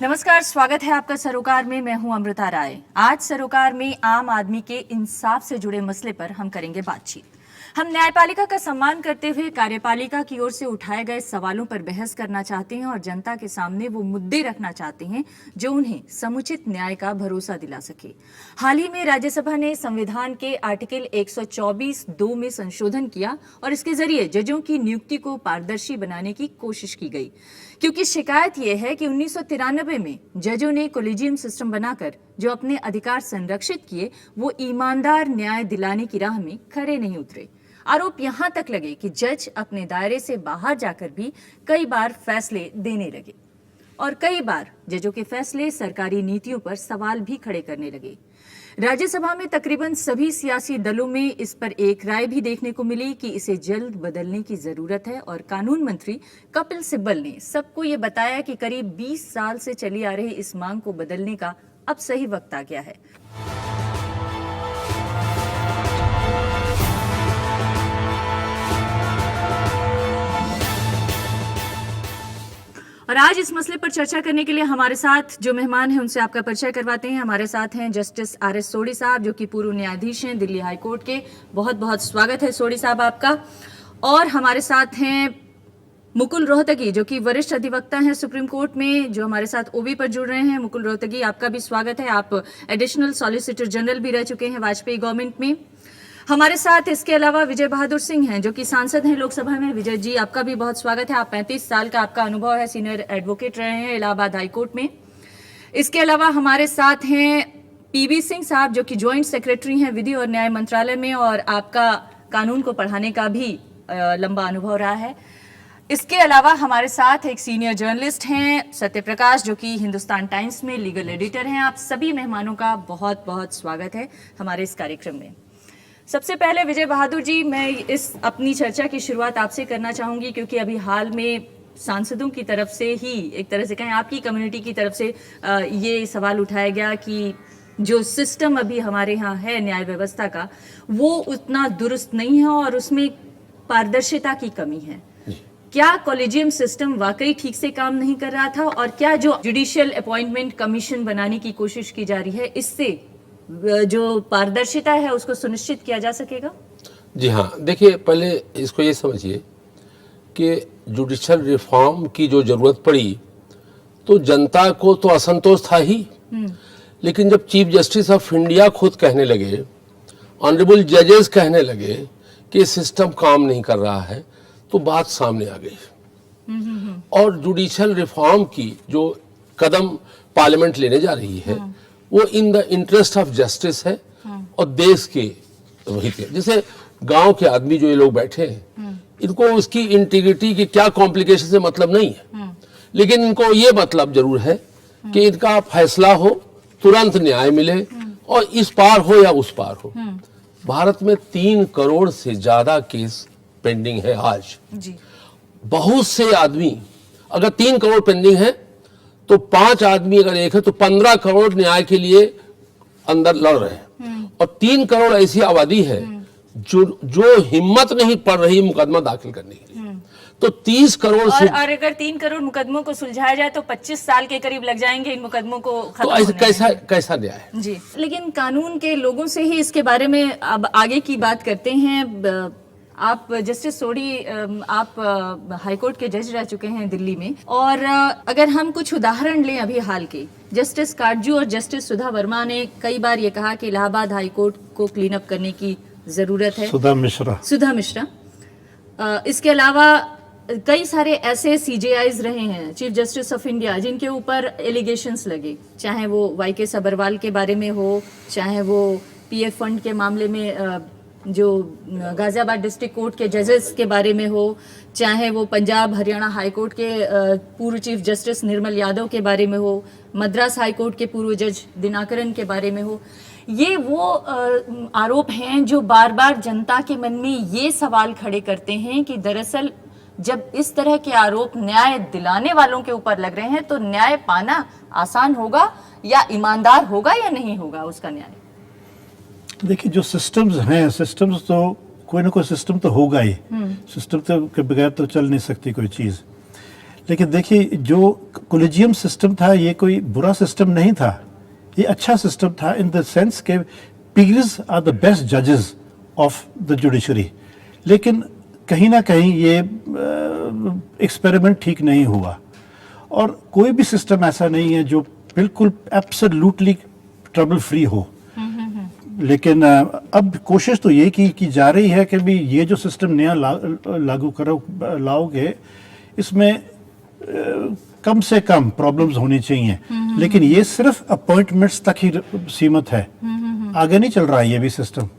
नमस्कार, स्वागत है आपका सरोकार में। मैं हूं अमृता राय। आज सरोकार में आम आदमी के इंसाफ से जुड़े मसले पर हम करेंगे बातचीत। हम न्यायपालिका का सम्मान करते हुए कार्यपालिका की ओर से उठाए गए सवालों पर बहस करना चाहते हैं और जनता के सामने वो मुद्दे रखना चाहते हैं जो उन्हें समुचित न्याय का भरोसा दिला सके। हाल ही में राज्यसभा ने संविधान के आर्टिकल 124(2) में संशोधन किया और इसके जरिए जजों की नियुक्ति को पारदर्शी बनाने की कोशिश की गई, क्योंकि शिकायत यह है कि 1993 में जजों ने कोलिजियम सिस्टम बनाकर जो अपने अधिकार संरक्षित किए वो ईमानदार न्याय दिलाने की राह में खरे नहीं उतरे। आरोप यहां तक लगे कि जज अपने दायरे से बाहर जाकर भी कई बार फैसले देने लगे और कई बार जजों के फैसले सरकारी नीतियों पर सवाल भी खड़े करने लगे। राज्यसभा में तकरीबन सभी सियासी दलों में इस पर एक राय भी देखने को मिली कि इसे जल्द बदलने की जरूरत है और कानून मंत्री कपिल सिब्बल ने सबको ये बताया कि करीब 20 साल से चली आ रही इस मांग को बदलने का अब सही वक्त आ गया है। और आज इस मसले पर चर्चा करने के लिए हमारे साथ जो मेहमान हैं उनसे आपका परिचय करवाते हैं। हमारे साथ हैं जस्टिस आर.एस. सोढ़ी साहब, जो कि पूर्व न्यायाधीश हैं दिल्ली हाई कोर्ट के। बहुत बहुत स्वागत है सोढ़ी साहब आपका। और हमारे साथ हैं मुकुल रोहतगी, जो कि वरिष्ठ अधिवक्ता हैं सुप्रीम कोर्ट में, जो हमारे साथ ओबी पर जुड़ रहे हैं। मुकुल रोहतगी, आपका भी स्वागत है। आप एडिशनल सॉलिसिटर जनरल भी रह चुके हैं वाजपेयी गवर्नमेंट में। हमारे साथ इसके अलावा विजय बहादुर सिंह हैं, जो कि सांसद हैं लोकसभा में। विजय जी, आपका भी बहुत स्वागत है। आप 35 साल का आपका अनुभव है, सीनियर एडवोकेट रहे हैं इलाहाबाद हाई कोर्ट में। इसके अलावा हमारे साथ हैं पीबी सिंह साहब, जो कि ज्वाइंट सेक्रेटरी हैं विधि और न्याय मंत्रालय में, और आपका कानून को पढ़ाने का भी लंबा अनुभव रहा है। इसके अलावा हमारे साथ एक सीनियर जर्नलिस्ट हैं सत्यप्रकाश, जो कि हिंदुस्तान टाइम्स में लीगल एडिटर हैं। आप सभी मेहमानों का बहुत बहुत स्वागत है हमारे इस कार्यक्रम में। सबसे पहले विजय बहादुर जी, मैं इस अपनी चर्चा की शुरुआत आपसे करना चाहूंगी, क्योंकि अभी हाल में सांसदों की तरफ से ही, एक तरह से कहें आपकी कम्युनिटी की तरफ से ये सवाल उठाया गया कि जो सिस्टम अभी हमारे यहाँ है न्याय व्यवस्था का, वो उतना दुरुस्त नहीं है और उसमें पारदर्शिता की कमी है। क्या कॉलेजियम सिस्टम वाकई ठीक से काम नहीं कर रहा था, और क्या जो जुडिशियल अपॉइंटमेंट कमीशन बनाने की कोशिश की जा रही है, इससे जो पारदर्शिता है उसको सुनिश्चित किया जा सकेगा? जी हाँ, देखिए, पहले इसको ये समझिए कि जुडिशियल रिफॉर्म की जो जरूरत पड़ी तो जनता को तो असंतोष था ही, लेकिन जब चीफ जस्टिस ऑफ इंडिया खुद कहने लगे, ऑनरेबल जजेस कहने लगे कि सिस्टम काम नहीं कर रहा है, तो बात सामने आ गई। और जुडिशियल रिफॉर्म की जो कदम पार्लियामेंट लेने जा रही है वो in the interest of justice है और देश के वही थे। जैसे गांव के आदमी जो ये लोग बैठे हैं, इनको उसकी इंटीग्रिटी की क्या कॉम्प्लिकेशन से मतलब नहीं है, लेकिन इनको ये मतलब जरूर है कि इनका फैसला हो, तुरंत न्याय मिले, और इस पार हो या उस पार हो। भारत में 3 करोड़ से ज्यादा केस पेंडिंग है आज जी। बहुत से आदमी, अगर 3 करोड़ पेंडिंग है तो 5 आदमी अगर एक है तो 15 करोड़ न्याय के लिए अंदर लड़ रहे हैं, और 3 करोड़ ऐसी आबादी है जो हिम्मत नहीं पड़ रही मुकदमा दाखिल करने के लिए। तो 30 करोड़ से, और अगर 3 करोड़ मुकदमों को सुलझाया जाए तो 25 साल के करीब लग जाएंगे इन मुकदमों को खत्म होने में। कैसा न्याय है जी। लेकिन कानून के लोगों से ही इसके बारे में अब आगे की बात करते हैं। आप जस्टिस सोढ़ी, आप हाईकोर्ट के जज रह चुके हैं दिल्ली में, और अगर हम कुछ उदाहरण लें अभी हाल के, जस्टिस काटजू और जस्टिस सुधा वर्मा ने कई बार ये कहा कि इलाहाबाद हाईकोर्ट को क्लीन अप करने की जरूरत है। सुधा मिश्रा। इसके अलावा कई सारे ऐसे सीजेआईज रहे हैं, चीफ जस्टिस ऑफ इंडिया, जिनके ऊपर एलिगेशंस लगे, चाहे वो वाई.के. सबरवाल के बारे में हो, चाहे वो पीएफ फंड के मामले में जो गाजियाबाद डिस्ट्रिक्ट कोर्ट के जजेस के बारे में हो, चाहे वो पंजाब हरियाणा हाई कोर्ट के पूर्व चीफ जस्टिस निर्मल यादव के बारे में हो, मद्रास हाई कोर्ट के पूर्व जज दिनाकरन के बारे में हो। ये वो आरोप हैं जो बार बार जनता के मन में ये सवाल खड़े करते हैं कि दरअसल जब इस तरह के आरोप न्याय दिलाने वालों के ऊपर लग रहे हैं तो न्याय पाना आसान होगा या ईमानदार होगा या नहीं होगा उसका न्याय। देखिए, जो सिस्टम्स हैं, सिस्टम्स तो कोई ना कोई सिस्टम तो होगा ही, सिस्टम तो के बगैर तो चल नहीं सकती कोई चीज़। लेकिन देखिए जो कोलिजियम सिस्टम था ये कोई बुरा सिस्टम नहीं था, ये अच्छा सिस्टम था इन द सेंस के पीयर्स आर द बेस्ट जजेस ऑफ द जुडिशरी। लेकिन कहीं ना कहीं ये एक्सपेरिमेंट ठीक नहीं हुआ, और कोई भी सिस्टम ऐसा नहीं है जो बिल्कुल एब्सोल्युटली ट्रबल फ्री हो। लेकिन अब कोशिश तो ये की जा रही है कि भी ये जो सिस्टम नया लागू लाओगे इसमें कम से कम प्रॉब्लम्स होनी चाहिए, लेकिन ये सिर्फ अपॉइंटमेंट्स तक ही सीमित है, आगे नहीं चल रहा है ये भी सिस्टम।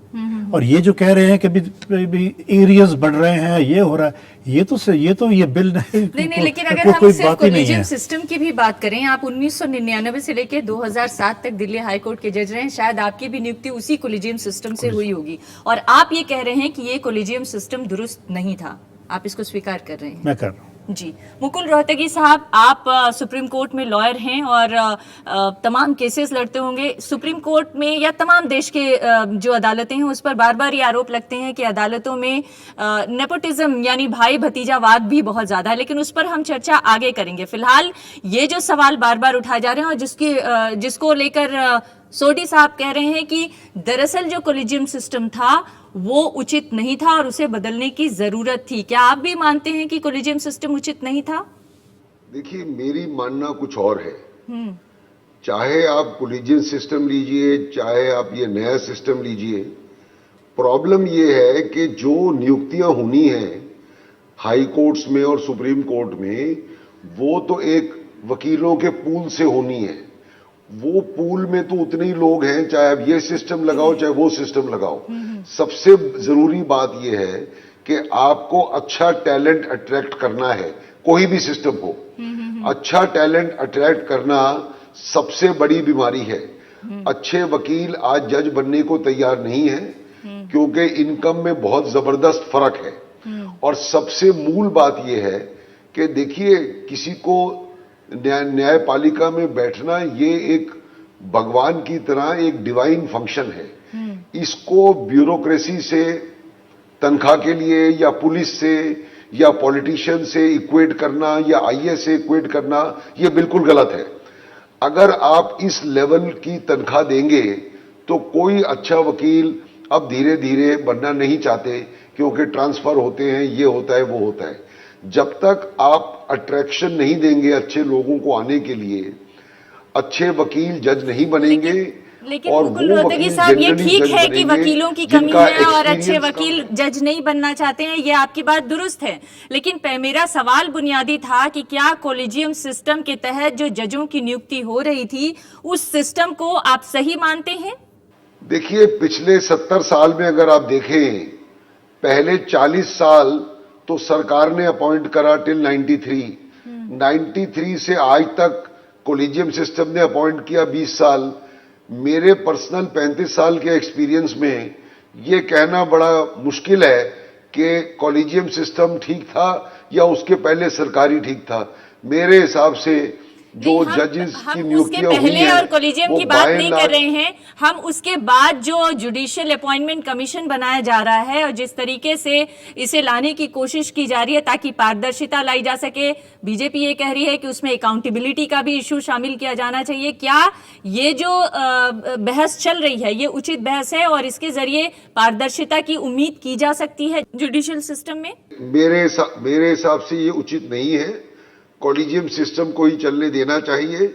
और ये जो कह रहे हैं कि भी एरियाज बढ़ रहे हैं, ये हो रहा है, ये बिल नहीं, लेकिन अगर हम सिर्फ कोलिजियम सिस्टम की भी बात करें, आप 1999 से लेकर 2007 तक दिल्ली हाई कोर्ट के जज रहे हैं, शायद आपकी भी नियुक्ति उसी कोलिजियम सिस्टम से हुई होगी, और आप ये कह रहे हैं कि ये कोलिजियम सिस्टम दुरुस्त नहीं था, आप इसको स्वीकार कर रहे हैं? मैं कर रहा हूँ जी। मुकुल रोहतगी साहब, आप सुप्रीम कोर्ट में लॉयर हैं और तमाम केसेस लड़ते होंगे। सुप्रीम कोर्ट में या तमाम देश के जो अदालतें हैं उस पर बार बार ये आरोप लगते हैं कि अदालतों में नेपोटिज्म यानी भाई भतीजावाद भी बहुत ज्यादा है, लेकिन उस पर हम चर्चा आगे करेंगे। फिलहाल ये जो सवाल बार बार उठाए जा रहे हैं और जिसको लेकर सोडी साहब कह रहे हैं कि दरअसल जो कोलिजियम सिस्टम था वो उचित नहीं था और उसे बदलने की जरूरत थी। क्या आप भी मानते हैं कि कोलिजियम सिस्टम उचित नहीं था? देखिए, मेरी मानना कुछ और है। चाहे आप कोलिजियम सिस्टम लीजिए, चाहे आप ये नया सिस्टम लीजिए, प्रॉब्लम ये है कि जो नियुक्तियां होनी है हाई कोर्ट्स में और सुप्रीम कोर्ट में, वो तो एक वकीलों के पूल से होनी है। वो पूल में तो उतने ही लोग हैं, चाहे आप ये सिस्टम लगाओ चाहे वो सिस्टम लगाओ। सबसे जरूरी बात यह है कि आपको अच्छा टैलेंट अट्रैक्ट करना है, कोई भी सिस्टम हो। अच्छा टैलेंट अट्रैक्ट करना सबसे बड़ी बीमारी है। अच्छे वकील आज जज बनने को तैयार नहीं है क्योंकि इनकम में बहुत जबरदस्त फर्क है। और सबसे मूल बात यह है कि देखिए, किसी को न्यायपालिका में बैठना ये एक भगवान की तरह एक डिवाइन फंक्शन है। इसको ब्यूरोक्रेसी से, तनख्वाह के लिए या पुलिस से या पॉलिटिशियन से इक्वेट करना या आईएएस से इक्वेट करना, ये बिल्कुल गलत है। अगर आप इस लेवल की तनख्वाह देंगे तो कोई अच्छा वकील अब धीरे धीरे बनना नहीं चाहते, क्योंकि ट्रांसफर होते हैं, ये होता है, वो होता है। जब तक आप अट्रैक्शन नहीं देंगे अच्छे लोगों को आने के लिए, अच्छे वकील जज नहीं बनेंगे। लेकिन मुकुल रोहतगी साहब, ये ठीक है कि वकीलों की कमी है और अच्छे वकील जज नहीं बनना चाहते हैं, ये आपकी बात दुरुस्त है। लेकिन मेरा सवाल बुनियादी था कि क्या कोलिजियम सिस्टम के तहत जो जजों की नियुक्ति हो रही थी, उस सिस्टम को आप सही मानते हैं? देखिए, पिछले 70 साल में अगर आप देखें, पहले 40 साल तो सरकार ने अपॉइंट करा टिल 93 से आज तक कोलिजियम सिस्टम ने अपॉइंट किया 20 साल। मेरे पर्सनल 35 साल के एक्सपीरियंस में ये कहना बड़ा मुश्किल है कि कोलिजियम सिस्टम ठीक था या उसके पहले सरकारी ठीक था। मेरे हिसाब से जो जजेस की नियुक्तियां हुई हैं, और कोलिजियम की बात नहीं कर रहे हैं हम, उसके बाद जो जुडिशियल अपॉइंटमेंट कमीशन बनाया जा रहा है और जिस तरीके से इसे लाने की कोशिश की जा रही है ताकि पारदर्शिता लाई जा सके। बीजेपी ये कह रही है कि उसमें अकाउंटेबिलिटी का भी इशू शामिल किया जाना चाहिए। क्या ये जो बहस चल रही है ये उचित बहस है और इसके जरिए पारदर्शिता की उम्मीद की जा सकती है जुडिशियल सिस्टम में? मेरे हिसाब से ये उचित नहीं है। कोलिजियम सिस्टम को ही चलने देना चाहिए,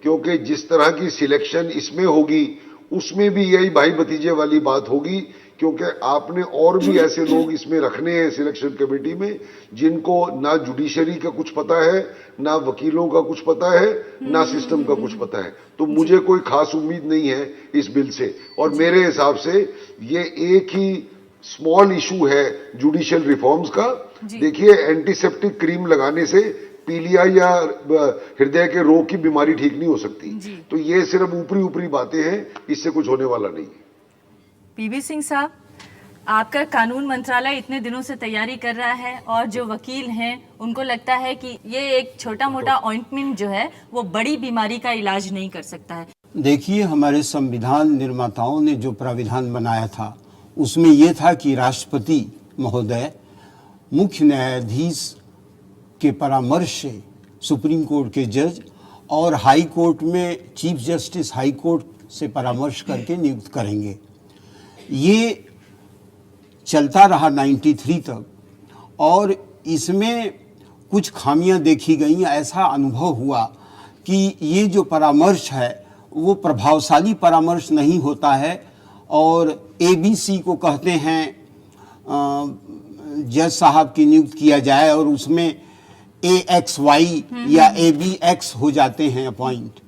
क्योंकि जिस तरह की सिलेक्शन इसमें होगी उसमें भी यही भाई भतीजे वाली बात होगी, क्योंकि आपने और भी ऐसे लोग इसमें रखने हैं सिलेक्शन कमेटी में जिनको ना जुडिशरी का कुछ पता है, ना वकीलों का कुछ पता है, ना सिस्टम का कुछ पता है। तो मुझे कोई खास उम्मीद नहीं है इस बिल से। और मेरे हिसाब से ये एक ही स्मॉल इशू है जुडिशियल रिफॉर्म्स का। देखिए, एंटीसेप्टिक क्रीम लगाने से पीलिया या हृदय के रोग की बीमारी ठीक नहीं हो सकती। तो ये सिर्फ ऊपरी बातें हैं, इससे कुछ होने वाला नहीं है। पीवी सिंह साहब, आपका कानून मंत्रालय इतने दिनों से तैयारी कर रहा है और जो वकील हैं उनको लगता है कि ये एक छोटा मोटा ऑइंटमेंट जो है वो बड़ी बीमारी का इलाज नहीं कर सकता है। देखिए, हमारे संविधान निर्माताओं ने जो प्राविधान बनाया था उसमें यह था कि राष्ट्रपति महोदय मुख्य न्यायाधीश के परामर्श से सुप्रीम कोर्ट के जज और हाई कोर्ट में चीफ जस्टिस हाई कोर्ट से परामर्श करके नियुक्त करेंगे। ये चलता रहा 93 तक और इसमें कुछ खामियां देखी गई। ऐसा अनुभव हुआ कि ये जो परामर्श है वो प्रभावशाली परामर्श नहीं होता है और ABC को कहते हैं जज साहब की नियुक्त किया जाए और उसमें AXY या ABX हो जाते हैं अपॉइंट।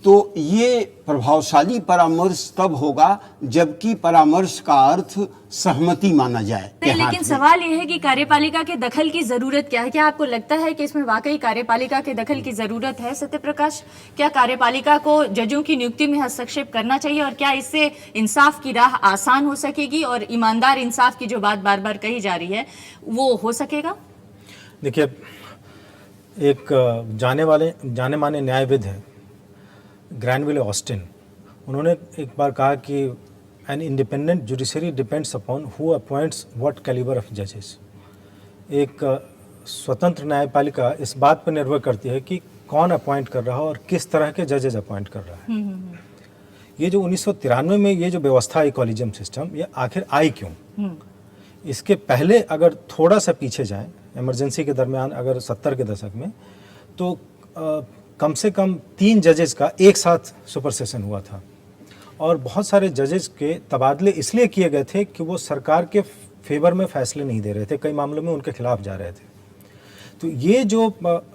तो ये प्रभावशाली परामर्श तब होगा जबकि परामर्श का अर्थ सहमति माना जाए। नहीं, लेकिन सवाल यह है कि कार्यपालिका के दखल की जरूरत क्या है? क्या आपको लगता है कि इसमें वाकई कार्यपालिका के दखल की जरूरत है? सत्यप्रकाश, क्या कार्यपालिका को जजों की नियुक्ति में हस्तक्षेप करना चाहिए और क्या इससे इंसाफ की राह आसान हो सकेगी और ईमानदार इंसाफ की जो बात बार बार कही जा रही है वो हो सकेगा? देखिए, एक जाने माने न्यायविद है ग्रैनविले ऑस्टिन, उन्होंने एक बार कहा कि an independent judiciary depends upon who appoints what calibre of जजेस। एक स्वतंत्र न्यायपालिका इस बात पर निर्भर करती है कि कौन अपॉइंट कर रहा है और किस तरह के जजेस अपॉइंट कर रहा है। ये जो 1993 में ये जो व्यवस्था है कॉलेजियम सिस्टम, ये आखिर आई क्यों? इसके पहले अगर थोड़ा सा पीछे जाएं, इमरजेंसी के दरमियान अगर 70 के दशक में, तो कम से कम 3 जजेस का एक साथ सुपर सेशन हुआ था और बहुत सारे जजेस के तबादले इसलिए किए गए थे कि वो सरकार के फेवर में फैसले नहीं दे रहे थे, कई मामलों में उनके खिलाफ जा रहे थे। तो ये जो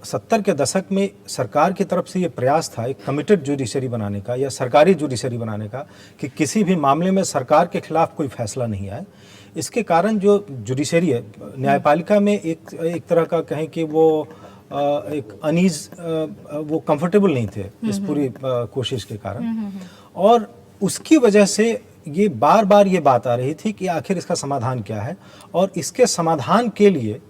70 के दशक में सरकार की तरफ से ये प्रयास था एक कमिटेड जुडिशरी बनाने का या सरकारी जुडिशरी बनाने का कि किसी भी मामले में सरकार के खिलाफ कोई फैसला नहीं आए, इसके कारण जो जुडिशरी है न्यायपालिका में एक तरह का कहें कि वो एक अनीज वो कंफर्टेबल नहीं थे इस पूरी कोशिश के कारण और उसकी वजह से ये बार बार ये बात आ रही थी कि आखिर इसका समाधान क्या है और इसके समाधान के लिए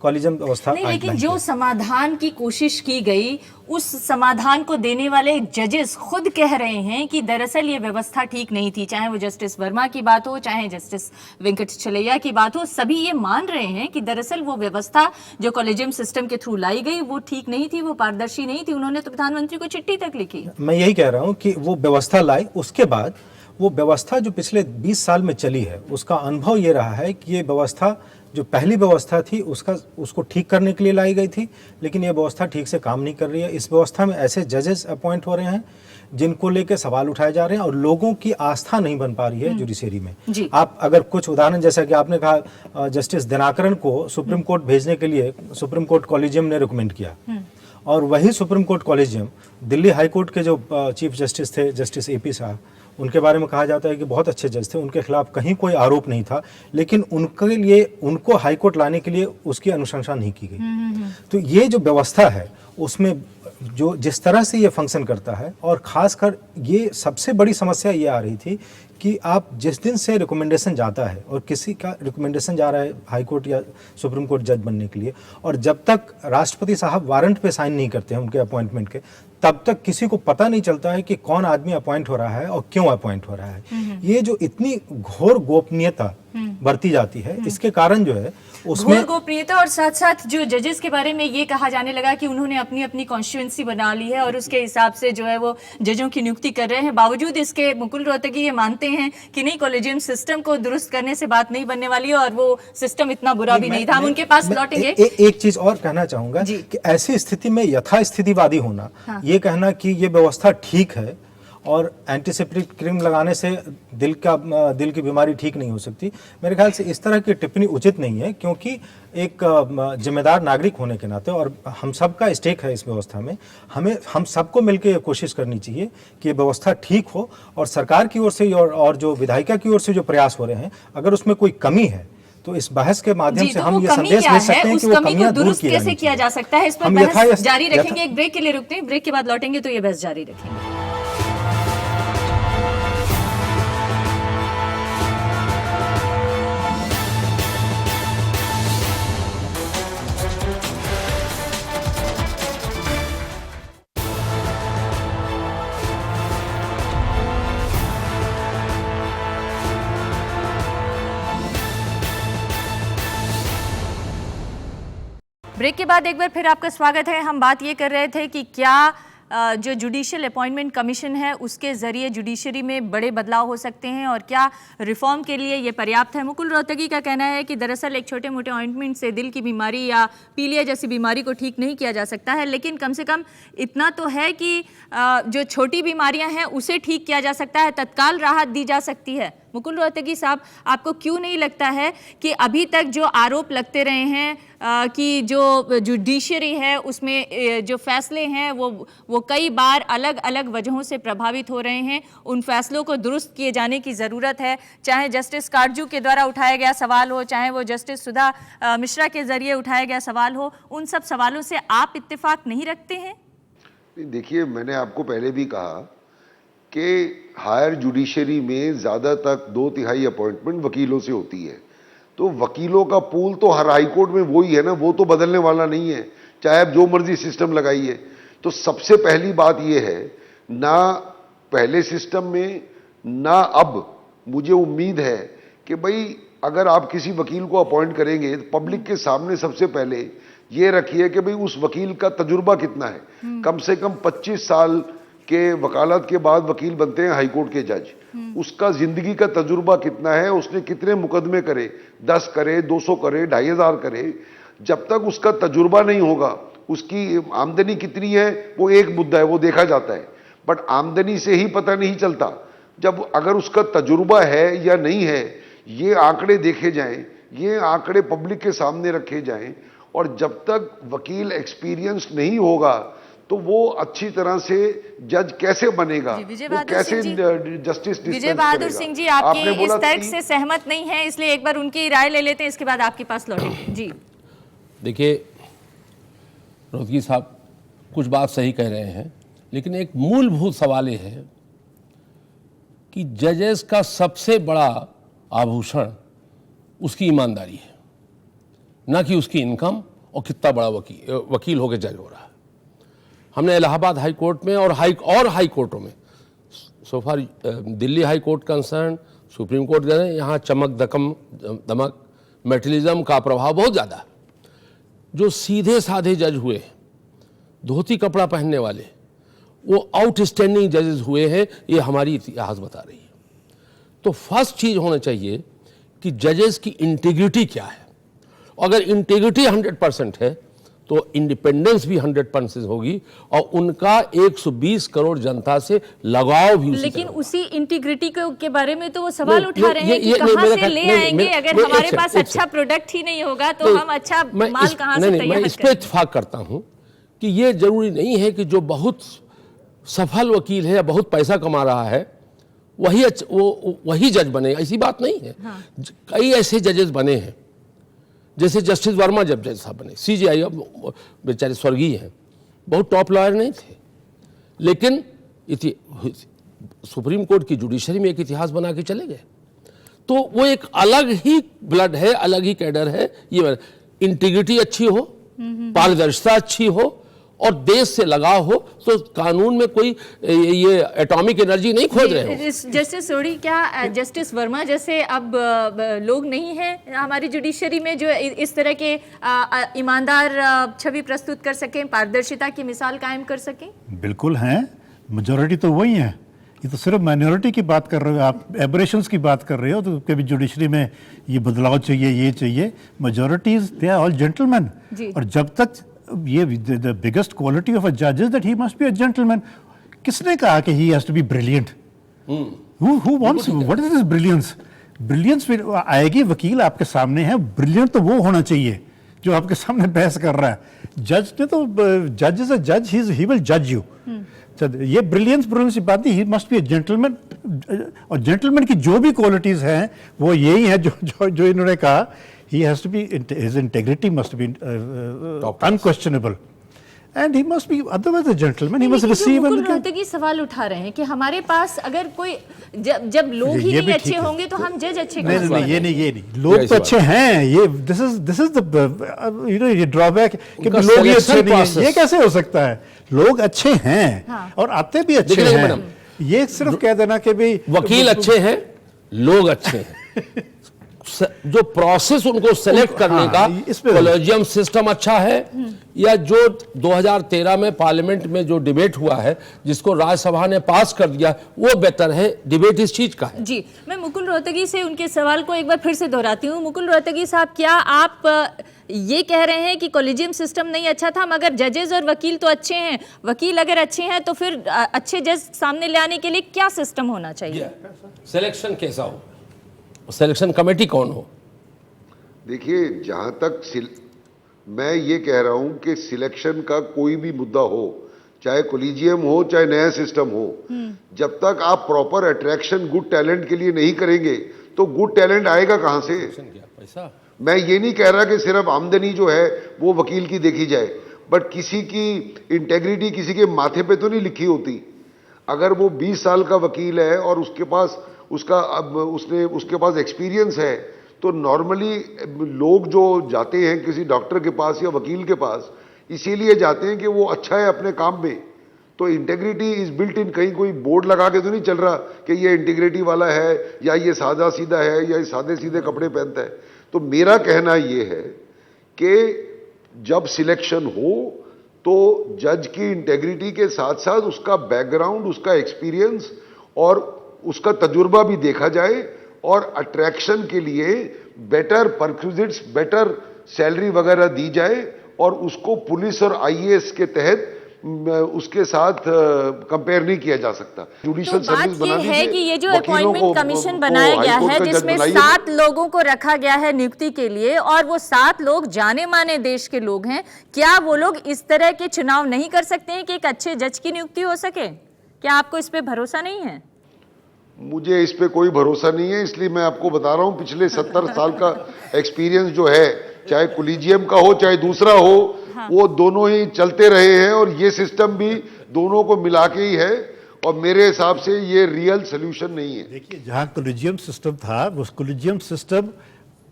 कॉलेजियम व्यवस्था नहीं, लेकिन जो समाधान की कोशिश की गई उस समाधान को देने वाले जजेस खुद कह रहे हैं कि दरअसल ये व्यवस्था ठीक नहीं थी। चाहे वो जस्टिस वर्मा की बात हो, चाहे जस्टिस वेंकटचलैया की बात हो, सभी ये मान रहे हैं कि दरअसल वो व्यवस्था जो कॉलेजियम सिस्टम के थ्रू लाई गई वो ठीक नहीं थी, वो पारदर्शी नहीं थी। उन्होंने तो प्रधानमंत्री को चिट्ठी तक लिखी। मैं यही कह रहा हूँ कि वो व्यवस्था लाई, उसके बाद वो व्यवस्था जो पिछले 20 साल में चली है उसका अनुभव ये रहा है कि ये व्यवस्था जो पहली व्यवस्था थी उसको ठीक करने के लिए लाई गई थी, लेकिन ये व्यवस्था ठीक से काम नहीं कर रही है। इस व्यवस्था में ऐसे जजेस अपॉइंट हो रहे हैं जिनको लेके सवाल उठाए जा रहे हैं और लोगों की आस्था नहीं बन पा रही है जुडिशरी में। आप अगर कुछ उदाहरण, जैसा कि आपने कहा जस्टिस दिनाकरन को सुप्रीम कोर्ट भेजने के लिए सुप्रीम कोर्ट कॉलेजियम ने रिकमेंड किया और वही supreme court collegium Delhi high court के जो चीफ जस्टिस थे जस्टिस AP साहब, उनके बारे में कहा जाता है कि बहुत अच्छे जज थे, उनके खिलाफ कहीं कोई आरोप नहीं था, लेकिन उनके लिए उनको हाई कोर्ट लाने के लिए उसकी अनुशंसा नहीं की गई। तो ये जो व्यवस्था है उसमें जो जिस तरह से ये फंक्शन करता है और खासकर ये सबसे बड़ी समस्या ये आ रही थी कि आप जिस दिन से रिकमेंडेशन जाता है और किसी का रिकमेंडेशन जा रहा है हाई कोर्ट या सुप्रीम कोर्ट जज बनने के लिए और जब तक राष्ट्रपति साहब वारंट पे साइन नहीं करते हैं उनके अपॉइंटमेंट के, तब तक किसी को पता नहीं चलता है कि कौन आदमी अपॉइंट हो रहा है और क्यों अपॉइंट हो रहा है। ये जो इतनी घोर गोपनीयता बरती जाती है, इसके कारण जो है उसमें घोर गोपनीयता और साथ साथ जो जजेस के बारे में ये कहा जाने लगा कि उन्होंने अपनी अपनी कॉन्स्टिट्यूएंसी बना ली है और उसके हिसाब से जो है वो जजों की नियुक्ति कर रहे हैं। बावजूद इसके मुकुल रोहतगी ये मानते हैं कि नहीं, कॉलेजियम सिस्टम को दुरुस्त करने से बात नहीं बनने वाली है और वो सिस्टम इतना बुरा भी नहीं था, हम उनके पास लौटेंगे। एक चीज और कहना चाहूंगा कि ऐसी स्थिति में यथास्थितिवादी होना, ये कहना कि ये व्यवस्था ठीक है और एंटीसेप्टिक क्रीम लगाने से दिल की बीमारी ठीक नहीं हो सकती, मेरे ख्याल से इस तरह की टिप्पणी उचित नहीं है, क्योंकि एक जिम्मेदार नागरिक होने के नाते और हम सबका स्टेक है इस व्यवस्था में, हम सबको मिलकर ये कोशिश करनी चाहिए कि ये व्यवस्था ठीक हो और सरकार की ओर से और जो विधायिका की ओर से जो प्रयास हो रहे हैं, अगर उसमें कोई कमी है तो इस बहस के माध्यम से हम ये संदेश भेज सकते हैं कि वो कमियां दूर की कैसे किया जा सकता है। इस पर बहस जारी रखेंगे, एक ब्रेक के लिए रुकते हैं, ब्रेक के बाद लौटेंगे तो ये बहस जारी रखेंगे। ब्रेक के बाद एक बार फिर आपका स्वागत है। हम बात ये कर रहे थे कि क्या जो जुडिशियल अपॉइंटमेंट कमीशन है उसके ज़रिए जुडिशरी में बड़े बदलाव हो सकते हैं और क्या रिफॉर्म के लिए ये पर्याप्त है। मुकुल रोहतगी का कहना है कि दरअसल एक छोटे मोटे ऑइंटमेंट से दिल की बीमारी या पीलिया जैसी बीमारी को ठीक नहीं किया जा सकता है, लेकिन कम से कम इतना तो है कि जो छोटी बीमारियां हैं उसे ठीक किया जा सकता है, तत्काल राहत दी जा सकती है। मुकुल रोहतगी साहब, आपको क्यों नहीं लगता है कि अभी तक जो आरोप लगते रहे हैं कि जो जुडिशरी है उसमें जो फैसले हैं वो कई बार अलग अलग वजहों से प्रभावित हो रहे हैं, उन फैसलों को दुरुस्त किए जाने की ज़रूरत है, चाहे जस्टिस काटजू के द्वारा उठाया गया सवाल हो, चाहे वो जस्टिस सुधा मिश्रा के ज़रिए उठाया गया सवाल हो, उन सब सवालों से आप इत्तेफाक नहीं रखते हैं? देखिए, मैंने आपको पहले भी कहा कि हायर जुडिशरी में ज़्यादातर 2/3 अपॉइंटमेंट वकीलों से होती है, तो वकीलों का पूल तो हर हाई कोर्ट में वही है ना, वो तो बदलने वाला नहीं है, चाहे आप जो मर्जी सिस्टम लगाइए। तो सबसे पहली बात यह है, ना पहले सिस्टम में ना अब मुझे उम्मीद है कि भाई अगर आप किसी वकील को अपॉइंट करेंगे तो पब्लिक के सामने सबसे पहले ये रखिए कि भाई उस वकील का तजुर्बा कितना है। कम से कम 25 साल के वकालत के बाद वकील बनते हैं हाई कोर्ट के जज, उसका जिंदगी का तजुर्बा कितना है, उसने कितने मुकदमे करे, 10 करे, 200 करे, 2500 करे। जब तक उसका तजुर्बा नहीं होगा, उसकी आमदनी कितनी है वो एक मुद्दा है, वो देखा जाता है, बट आमदनी से ही पता नहीं चलता। जब अगर उसका तजुर्बा है या नहीं है, ये आंकड़े देखे जाएं, ये आंकड़े पब्लिक के सामने रखे जाएं, और जब तक वकील एक्सपीरियंस नहीं होगा तो वो अच्छी तरह से जज कैसे बनेगा, वो कैसे जस्टिस विजय बहादुर सिंह जी आपके इस तर्क से सहमत नहीं है, इसलिए एक बार उनकी राय ले लेते हैं, इसके बाद आपके पास लौटेंगे। जी देखिए रोहतगी साहब कुछ बात सही कह रहे हैं, लेकिन एक मूलभूत सवाल ये है कि जजेस का सबसे बड़ा आभूषण उसकी ईमानदारी है, ना कि उसकी इनकम और कितना बड़ा वकील होकर जज हो रहा है। हमने इलाहाबाद हाई कोर्ट में और हाई कोर्टों में, so far Delhi high court concern, supreme court गए, यहाँ चमक दमक मेटलिज्म का प्रभाव बहुत ज़्यादा है। जो सीधे साधे जज हुए, धोती कपड़ा पहनने वाले, वो आउटस्टैंडिंग जजेस हुए हैं, ये हमारी इतिहास बता रही है। तो फर्स्ट चीज़ होना चाहिए कि जजेस की इंटीग्रिटी क्या है। अगर इंटीग्रिटी 100% है तो इंडिपेंडेंस भी 100% होगी और उनका 120 करोड़ जनता से लगाव भी। लेकिन उसी इंटीग्रिटी के बारे में तो वो सवाल उठा रहे हैं कि कहां से ले आएंगे, अगर हमारे पास अच्छा प्रोडक्ट ही नहीं होगा तो हम अच्छा माल कहां से तैयार करेंगे। मैं इस पे इत्तेफाक करता हूं कि ये जरूरी नहीं है कि जो बहुत सफल वकील है या बहुत पैसा कमा रहा है वही जज बनेगा, ऐसी बात नहीं है। कई ऐसे जजेस बने हैं, जैसे जस्टिस वर्मा जब जज साहब बने, CJI, अब बेचारे स्वर्गीय हैं, बहुत टॉप लॉयर नहीं थे, लेकिन सुप्रीम कोर्ट की जुडिशरी में एक इतिहास बना के चले गए। तो वो एक अलग ही ब्लड है, अलग ही कैडर है। ये इंटीग्रिटी अच्छी हो, पारदर्शिता अच्छी हो और देश से लगाव हो, तो कानून में कोई ये एटॉमिक एनर्जी नहीं खोज रहे हो। जस्टिस सोढ़ी, क्या जस्टिस वर्मा जैसे अब लोग नहीं हैं हमारी जुडिशरी में जो इस तरह के ईमानदार छवि प्रस्तुत कर सकें, पारदर्शिता की मिसाल कायम कर सकें? बिल्कुल हैं, मेजॉरिटी तो वही है। ये तो सिर्फ माइनॉरिटी की बात कर रहे हो आप, एबरेशंस की बात कर रहे हो, तो कभी जुडिशरी में ये बदलाव चाहिए, ये चाहिए। Majorities they are all gentleman, और जब तक ये the biggest quality of a जज is that he must be a gentleman. किसने कहा कि he has to be brilliant? Who wants, what is this brilliance? Brilliance फिर आएगी, वकील आपके सामने है, ब्रिलियंट तो वो होना चाहिए जो आपके सामने बहस कर रहा है। जज ने तो, जज इज अ जज, ही विल जज यू। ये ब्रिलियंस की बात नहीं, ही मस्ट बी अ जेंटलमैन। और जेंटलमैन की जो भी क्वालिटीज हैं वो यही है जो इन्होंने कहा। He has to be, his integrity must be unquestionable, and he must be otherwise a gentleman. He must receive and Rohatgi सवाल उठा रहे हैं कि हमारे पास अगर कोई जब लोग ही नहीं अच्छे होंगे तो हम जज अच्छे कहाँ से नहीं, ये नहीं, लोग तो अच्छे हैं। ये this is the ये ड्रॉबैक कि लोग ही अच्छे नहीं हैं, ये कैसे हो सकता है? लोग अच्छे हैं और आते भी अच्छे हैं। ये सिर्फ कह देना कि भाई वकील अच्छे हैं, लोग अच्छे हैं, जो प्रोसेस उनको सेलेक्ट करने हाँ, का इस पे- कॉलेजियम सिस्टम अच्छा है, या जो 2013 में पार्लियामेंट में जो डिबेट हुआ है जिसको राज्यसभा ने पास कर दिया वो बेटर है? डिबेट इस चीज का है। जी, मैं मुकुल रोहतगी से उनके सवाल को एक बार फिर से दोहराती हूँ। मुकुल रोहतगी साहब, क्या आप ये कह रहे हैं कि कॉलेजियम सिस्टम नहीं अच्छा था, मगर जजेस और वकील तो अच्छे हैं? वकील अगर अच्छे हैं तो फिर अच्छे जज सामने ले आने के लिए क्या सिस्टम होना चाहिए? सिलेक्शन कैसा हो, सिलेक्शन कमेटी कौन हो? देखिए, जहां तक मैं ये कह रहा हूं कि सिलेक्शन का कोई भी मुद्दा हो, चाहे कोलिजियम हो चाहे नया सिस्टम हो, जब तक आप प्रॉपर अट्रैक्शन गुड टैलेंट के लिए नहीं करेंगे तो गुड टैलेंट आएगा कहां से? पैसा। मैं ये नहीं कह रहा कि सिर्फ आमदनी जो है वो वकील की देखी जाए, बट किसी की इंटेग्रिटी किसी के माथे पे तो नहीं लिखी होती। अगर वो 20 साल का वकील है और उसके पास उसके पास एक्सपीरियंस है, तो नॉर्मली लोग जो जाते हैं किसी डॉक्टर के पास या वकील के पास इसीलिए जाते हैं कि वो अच्छा है अपने काम में। तो इंटेग्रिटी इज बिल्ट इन, कहीं कोई बोर्ड लगा के तो नहीं चल रहा कि ये इंटीग्रिटी वाला है या ये सादा सीधा है या ये सादे सीधे कपड़े पहनता है। तो मेरा कहना ये है कि जब सिलेक्शन हो तो जज की इंटेग्रिटी के साथ साथ उसका बैकग्राउंड, उसका एक्सपीरियंस और उसका तजुर्बा भी देखा जाए, और अट्रैक्शन के लिए बेटर परक्विजिट्स, बेटर सैलरी वगैरह दी जाए, और उसको पुलिस और आईएएस के तहत उसके साथ कंपेयर नहीं किया जा सकता। जुडिशियल तो सर्विस बात बना ये है कि ये जो वकीलों अपॉइंटमेंट को- कमीशन को बनाया गया हाईकोर्ट है का जज जिसमें बनाइए। 7 लोगों को रखा गया है नियुक्ति के लिए, और वो 7 लोग जाने माने देश के लोग हैं, क्या वो लोग इस तरह के चुनाव नहीं कर सकते हैं कि एक अच्छे जज की नियुक्ति हो सके? क्या आपको इस पे भरोसा नहीं है? मुझे इस पे कोई भरोसा नहीं है, इसलिए मैं आपको बता रहा हूं पिछले 70 साल का एक्सपीरियंस जो है, चाहे कोलिजियम का हो चाहे दूसरा हो, वो दोनों ही चलते रहे हैं और ये सिस्टम भी दोनों को मिला के ही है, और मेरे हिसाब से ये रियल सोल्यूशन नहीं है। देखिए, जहाँ कोलिजियम सिस्टम था वो collegium system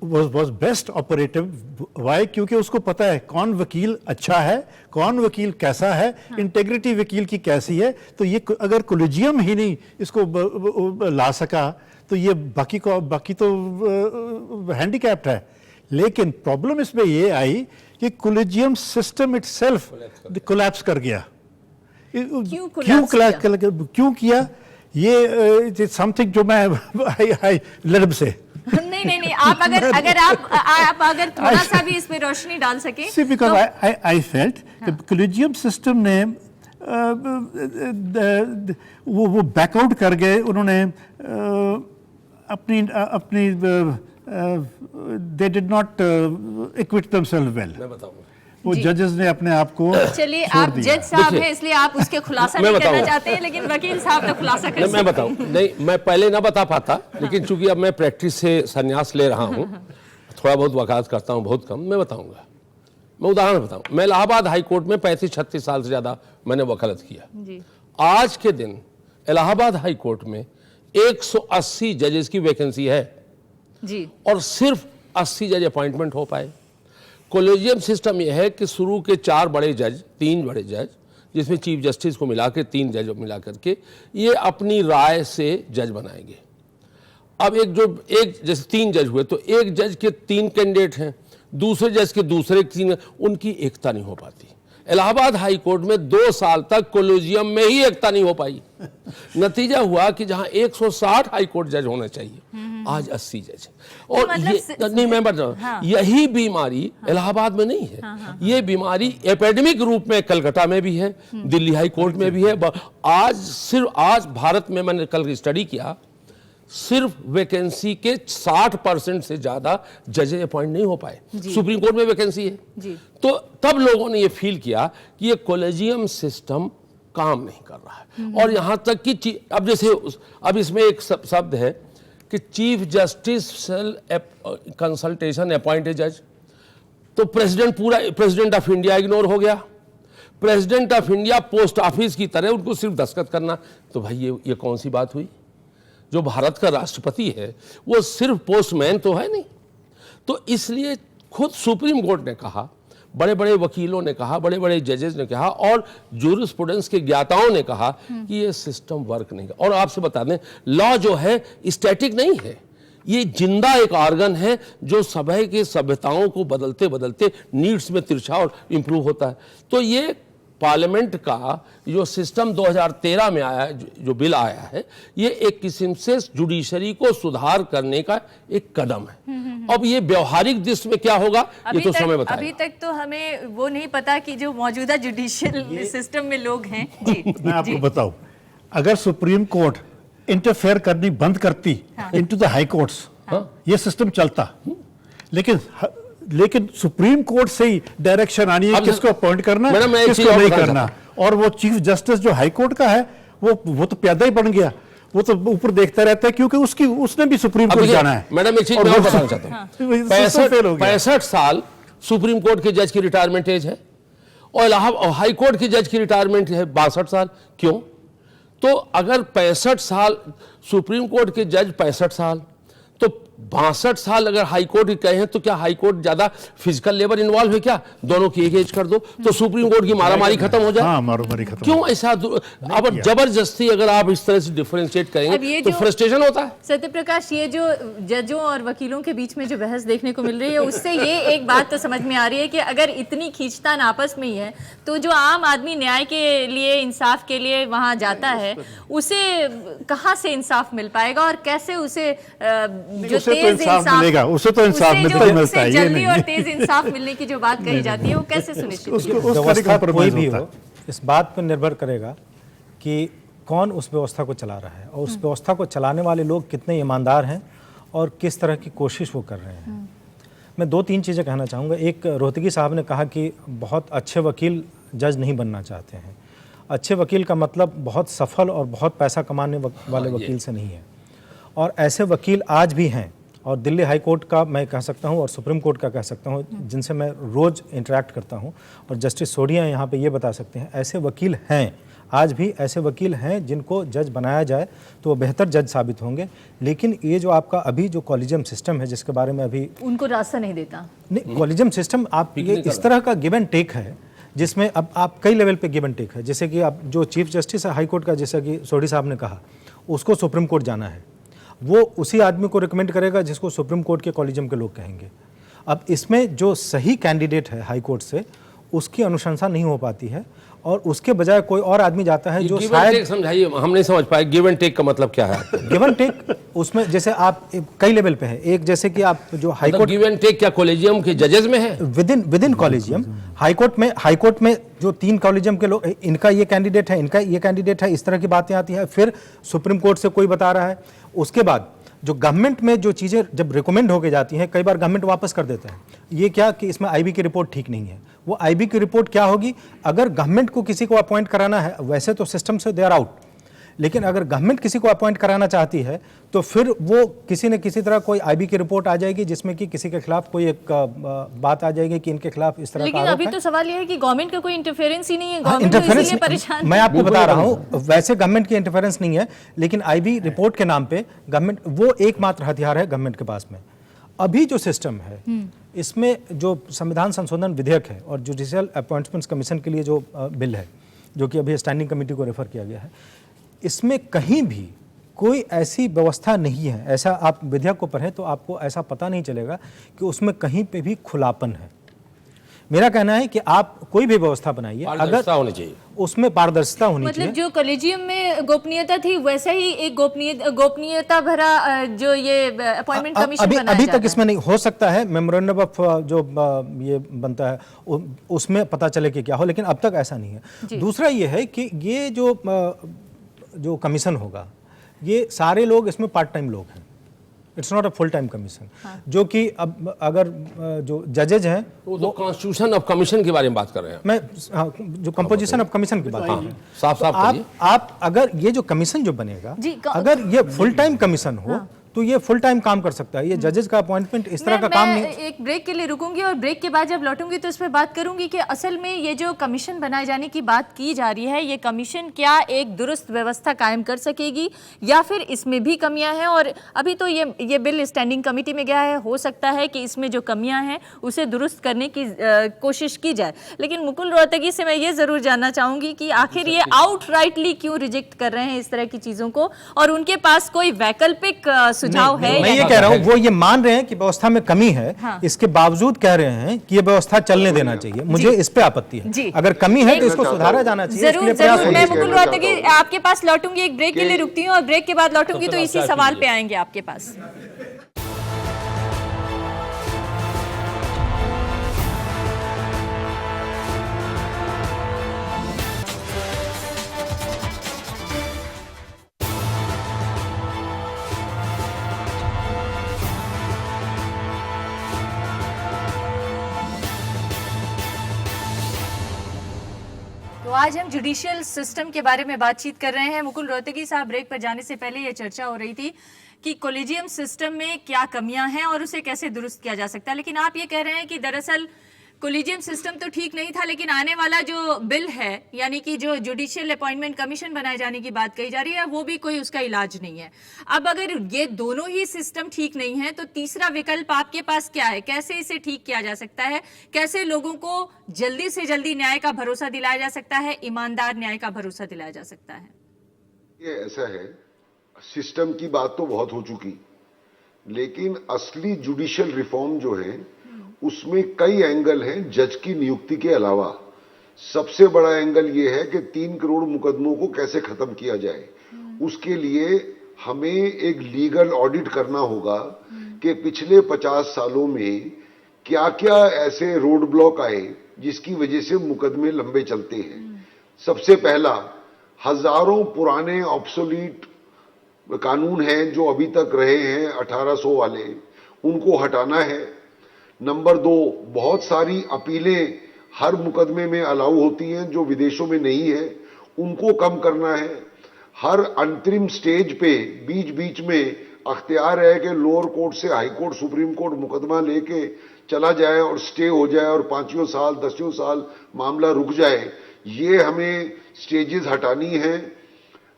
was best operative. Why? क्योंकि उसको पता है कौन वकील अच्छा है, कौन वकील कैसा है, इंटेग्रिटी वकील की कैसी है। तो ये अगर कोलिजियम ही नहीं इसको ला सका तो ये बाकी तो हैंडीकैप्ड है। लेकिन प्रॉब्लम इसमें ये आई कि कोलिजियम सिस्टम इटसेल्फ कोलैप्स कर गया। क्यों किया? ये समथिंग जो मैं लड़ब से नहीं, आप अगर थोड़ा सा भी इस पे रोशनी डाल सके। See, because I felt कि कोलिजियम सिस्टम ने वो बैकआउट कर गए, उन्होंने अपनी they did not equip themselves well. मैं बताऊंगा। वो जजेस ने अपने आप को चलिए, छोड़ आप दिया। जज साहब हैं इसलिए आप उसके खुलासा मैं नहीं करना बताऊंगा। चाहते हैं, लेकिन वकील साहब तो खुलासा कर नहीं, मैं सकते बताऊं। नहीं, मैं पहले ना बता पाता, लेकिन चूंकि अब मैं प्रैक्टिस से संन्यास ले रहा हूं, थोड़ा बहुत वकालत करता हूं, बहुत कम, मैं बताऊंगा। मैं उदाहरण बताऊं। मैं इलाहाबाद हाई कोर्ट में 35-36 साल से ज्यादा मैंने वकालत किया। जी। आज के दिन इलाहाबाद हाई कोर्ट में 180 जजेस की वैकेंसी है, जी। और सिर्फ 80 जज अपॉइंटमेंट हो पाए। कॉलेजियम सिस्टम यह है कि शुरू के 3 बड़े जज, जिसमें चीफ जस्टिस को मिला के 3 जज मिला करके ये अपनी राय से जज बनाएंगे। अब जैसे 3 जज हुए तो एक जज के 3 कैंडिडेट हैं, दूसरे जज के दूसरे 3, उनकी एकता नहीं हो पाती। इलाहाबाद हाई कोर्ट में 2 साल तक कॉलेजियम में ही एकता नहीं हो पाई। नतीजा हुआ कि जहां 160 हाई कोर्ट जज होने चाहिए, आज 80 जज। और मतलब नहीं, मैं बताऊं, हाँ। यही बीमारी इलाहाबाद में नहीं है। ये बीमारी एपिडेमिक रूप में कलकत्ता में भी है, दिल्ली हाई कोर्ट में भी है। आज भारत में मैंने कल स्टडी किया, सिर्फ वैकेंसी के 60% से ज्यादा जजेस अपॉइंट नहीं हो पाए। सुप्रीम कोर्ट में वैकेंसी है। जी। तो तब लोगों ने ये फील किया कि ये कॉलेजियम सिस्टम काम नहीं कर रहा है। और यहां तक कि अब इसमें एक शब्द है कि चीफ जस्टिस कंसल्टेशन अपॉइंट ए जज, तो प्रेसिडेंट ऑफ इंडिया इग्नोर हो गया। President of India post office की तरह उनको सिर्फ दस्तखत करना, तो भाई ये कौन सी बात हुई? जो भारत का राष्ट्रपति है वो सिर्फ पोस्टमैन तो है नहीं। तो इसलिए खुद सुप्रीम कोर्ट ने कहा, बड़े बड़े वकीलों ने कहा, बड़े बड़े जजेस ने कहा, और जूरिस्प्रूडेंस के ज्ञाताओं ने कहा कि ये सिस्टम वर्क नहीं कर। और आपसे बता दें, लॉ जो है स्टैटिक नहीं है, ये जिंदा एक ऑर्गन है जो समय के सभ्यताओं को बदलते बदलते नीड्स में तिरछा और इम्प्रूव होता है। तो ये पार्लियामेंट का जो सिस्टम 2013 में आया है, जो बिल आया है, ये एक किस्म से जुडिशरी को सुधार करने का एक कदम है। अब ये व्यवहारिक दृष्टि में क्या होगा ये तो समय बताएगा। अभी तक तो हमें वो नहीं पता कि जो मौजूदा जुडिशियल सिस्टम में लोग हैं जी मैं आपको बताऊं, अगर सुप्रीम कोर्ट इंटरफेयर करनी बंद करती इनटू द हाई कोर्ट्स, ये सिस्टम चलता। लेकिन सुप्रीम कोर्ट से ही डायरेक्शन आनी है किसको अपॉइंट करना मैडम, मैं है, एक किसको चीज और नहीं बताना करना। और वो चीफ जस्टिस जो हाई कोर्ट का है वो तो प्यादा ही बन गया, वो तो ऊपर देखता रहता है क्योंकि उसने भी सुप्रीम कोर्ट जाना है। मैडम एक चीज मैं और बताना चाहता हूँ, 65 साल सुप्रीम कोर्ट के जज की रिटायरमेंट एज है और इलाहाबाद हाई कोर्ट के जज की रिटायरमेंट है 62 साल। क्यों? तो अगर 65 साल सुप्रीम कोर्ट के जज 65 साल, तो 62 साल अगर हाई कोर्ट के कहे हैं, तो क्या हाई कोर्ट ज्यादा फिजिकल लेबर इन्वॉल्व है क्या? दोनों की एक एज कर दो तो सुप्रीम कोर्ट की मारामारी खत्म हो जाए। मारामारी खत्म। क्यों ऐसा? अब जबरदस्ती अगर आप इस तरह से डिफरेंशिएट करेंगे तो फ्रस्ट्रेशन होता है। सत्यप्रकाश, ये जो जजों और वकीलों के बीच में जो बहस देखने को मिल रही है, उससे ये एक बात तो समझ में आ रही है कि अगर इतनी खींचतान आपस में ही है, तो जो आम आदमी न्याय के लिए, इंसाफ के लिए वहां जाता है, उसे कहाँ से इंसाफ मिल पाएगा और कैसे उसे जो तेज इंसाफ मिलेगा? उसे तो इंसाफ मिलता है, जल्दी और तेज इंसाफ मिलने की जो बात कही जाती है, वो कैसे सुनिश्चित होगी? व्यवस्था कोई भी हो, इस बात पर निर्भर करेगा कि कौन उस व्यवस्था को चला रहा है और उस व्यवस्था को चलाने वाले लोग कितने ईमानदार हैं और किस तरह की कोशिश वो कर रहे हैं। मैं 2-3 चीज़ें कहना चाहूँगा। एक, रोहतगी साहब ने कहा कि बहुत अच्छे वकील जज नहीं बनना चाहते हैं। अच्छे वकील का मतलब बहुत सफल और बहुत पैसा कमाने वाले वकील से नहीं है, और ऐसे वकील आज भी हैं। और दिल्ली हाई कोर्ट का मैं कह सकता हूं और सुप्रीम कोर्ट का कह सकता हूं, जिनसे मैं रोज़ इंटरेक्ट करता हूं, और जस्टिस सोढ़िया यहाँ पे ये बता सकते हैं, ऐसे वकील हैं, आज भी ऐसे वकील हैं जिनको जज बनाया जाए तो वो बेहतर जज साबित होंगे। लेकिन ये जो आपका अभी जो कॉलेजियम सिस्टम है, जिसके बारे में अभी उनको रास्ता नहीं देता। नहीं, कॉलेजियम सिस्टम आप ये इस तरह का गिव एंड टेक है जिसमें अब आप कई लेवल पे गिव एंड टेक है। जैसे कि आप जो चीफ जस्टिस है हाई कोर्ट का, जैसा कि सोढ़ी साहब ने कहा, उसको सुप्रीम कोर्ट जाना है, वो उसी आदमी को रिकमेंड करेगा जिसको सुप्रीम कोर्ट के कॉलेजियम के लोग कहेंगे। अब इसमें जो सही कैंडिडेट है हाई कोर्ट से, उसकी अनुशंसा नहीं हो पाती है और उसके बजाय कोई और आदमी जाता है जो शायद, समझाइए, हम नहीं समझ पाए गिव एंड टेक का मतलब क्या है? गिव एंड टेक उसमें जैसे आप कई लेवल पे है। एक, जैसे कि आप जो high court, give and take क्या कॉलेजियम के जजेस में है? Within collegium. High court में जो 3 कॉलेजियम के लोग, इनका ये कैंडिडेट है, इनका ये कैंडिडेट है, इस तरह की बातें आती है। फिर सुप्रीम कोर्ट से कोई बता रहा है, उसके बाद जो गवर्नमेंट में जो चीज़ें जब रिकमेंड होके जाती हैं, कई बार गवर्नमेंट वापस कर देता है। ये क्या कि इसमें आईबी की रिपोर्ट ठीक नहीं है। वो आईबी की रिपोर्ट क्या होगी? अगर गवर्नमेंट को किसी को अपॉइंट कराना है, वैसे तो सिस्टम से दे आर आउट, लेकिन अगर गवर्नमेंट किसी को अपॉइंट कराना चाहती है तो फिर वो किसी न किसी तरह कोई आईबी की रिपोर्ट आ जाएगी जिसमें कि किसी के खिलाफ कोई एक बात आ जाएगी कि इनके खिलाफ इस तरह का आरोप है। लेकिन अभी तो सवाल ये है कि गवर्नमेंट का कोई इंटरफेरेंस ही नहीं है। गवर्नमेंट तो इसीलिए परेशान। मैं आपको बता रहा हूँ, वैसे गवर्नमेंट की इंटरफेरेंस नहीं है, लेकिन आईबी रिपोर्ट के नाम पे गवर्नमेंट, वो एकमात्र हथियार है गवर्नमेंट के पास में। अभी जो सिस्टम है, इसमें जो संविधान संशोधन विधेयक है और जुडिशियल अपॉइंटमेंट्स कमीशन के लिए जो बिल है, जो कि अभी स्टैंडिंग कमेटी को रेफर किया गया है, इसमें कहीं भी कोई ऐसी व्यवस्था नहीं है। ऐसा आप विधेयक को पढ़ें तो आपको ऐसा पता नहीं चलेगा कि उसमें कहीं पे भी खुलापन है। मेरा कहना है कि आप कोई भी व्यवस्था बनाइए, अगर होनी चाहिए, उसमें पारदर्शिता होनी चाहिए। मतलब जो कॉलेजियम में गोपनीयता थी, वैसा ही एक गोपनीयता भरा जो ये अपॉइंटमेंट कमीशन बनाया अभी जाता तक इसमें नहीं हो सकता है। मेमोरेंडम ऑफ जो ये बनता है उसमें पता चले कि क्या हो, लेकिन अब तक ऐसा नहीं है। दूसरा ये है कि ये जो कमीशन होगा, ये सारे लोग इसमें पार्ट टाइम लोग हैं। It's not a full time commission. जो कि अब अगर जो जजेज हैं, वो कॉन्स्टिट्यूशन ऑफ कमीशन के बारे में बात कर रहे हैं। मैं जो कंपोजिशन ऑफ कमीशन की बात कर रहा हूं। साफ आप अगर ये जो कमीशन जो बनेगा, अगर ये फुल टाइम कमीशन हो तो ये फुल टाइम काम कर सकता है। ये जजेस का अपॉइंटमेंट इस तरह का काम नहीं। एक ब्रेक के लिए रुकूंगी और ब्रेक के बाद जब लौटूंगी तो इस पर बात करूंगी कि असल में ये जो कमीशन बनाए जाने की बात की जा रही है, ये कमीशन क्या एक दुरुस्त व्यवस्था कायम कर सकेगी या फिर इसमें भी कमियां हैं। और अभी तो ये बिल स्टैंडिंग कमेटी में गया है, हो सकता है कि इसमें जो कमियां हैं उसे दुरुस्त करने की कोशिश की जाए। लेकिन मुकुल रोहतगी से मैं ये जरूर जानना चाहूंगी कि आखिर ये आउटराइटली क्यों रिजेक्ट कर रहे हैं इस तरह की चीजों को, और उनके पास कोई वैकल्पिक सुझाव है मैं या ये नहीं? कह रहा हूँ वो ये मान रहे हैं कि व्यवस्था में कमी है, हाँ। इसके बावजूद कह रहे हैं कि ये व्यवस्था चलने देना चाहिए। मुझे इस पे आपत्ति जी। है। अगर कमी है तो इसको चाहता सुधारा हूं। जाना चाहिए, इसके जरूर लिए प्रयास जरूर होने मैं चाहिए। मुकुल कहना रोहतगी चाहता हूं आपके पास लौटूंगी, एक ब्रेक के लिए रुकती हूँ और ब्रेक के बाद लौटूंगी तो फिर इसी आप क्या सवाल पे कीजिए? आएंगे आपके पास। तो आज हम जुडिशियल सिस्टम के बारे में बातचीत कर रहे हैं। मुकुल रोहतगी साहब, ब्रेक पर जाने से पहले ये चर्चा हो रही थी कि कोलिजियम सिस्टम में क्या कमियां हैं और उसे कैसे दुरुस्त किया जा सकता है, लेकिन आप ये कह रहे हैं कि दरअसल कोलिजियम सिस्टम तो ठीक नहीं था, लेकिन आने वाला जो बिल है, यानी कि जो जुडिशियल अपॉइंटमेंट कमीशन बनाए जाने की बात कही जा रही है, वो भी कोई उसका इलाज नहीं है। अब अगर ये दोनों ही सिस्टम ठीक नहीं है तो तीसरा विकल्प आपके पास क्या है? कैसे इसे ठीक किया जा सकता है? कैसे लोगों को जल्दी से जल्दी न्याय का भरोसा दिलाया जा सकता है, ईमानदार न्याय का भरोसा दिलाया जा सकता है? ये ऐसा है, सिस्टम की बात तो बहुत हो चुकी, लेकिन असली जुडिशियल रिफॉर्म जो है उसमें कई एंगल हैं जज की नियुक्ति के अलावा। सबसे बड़ा एंगल ये है कि 3 करोड़ मुकदमों को कैसे खत्म किया जाए। उसके लिए हमें एक लीगल ऑडिट करना होगा कि पिछले 50 सालों में क्या क्या ऐसे रोड ब्लॉक आए जिसकी वजह से मुकदमे लंबे चलते हैं। सबसे पहला, हजारों पुराने ऑब्सोलीट कानून हैं जो अभी तक रहे हैं 1800 वाले, उनको हटाना है। नंबर 2, बहुत सारी अपीलें हर मुकदमे में अलाउ होती हैं जो विदेशों में नहीं है, उनको कम करना है। हर अंतरिम स्टेज पे बीच बीच में अख्तियार है कि लोअर कोर्ट से हाई कोर्ट, सुप्रीम कोर्ट मुकदमा लेके चला जाए और स्टे हो जाए और 5 साल 10 साल मामला रुक जाए। ये हमें स्टेजेस हटानी है।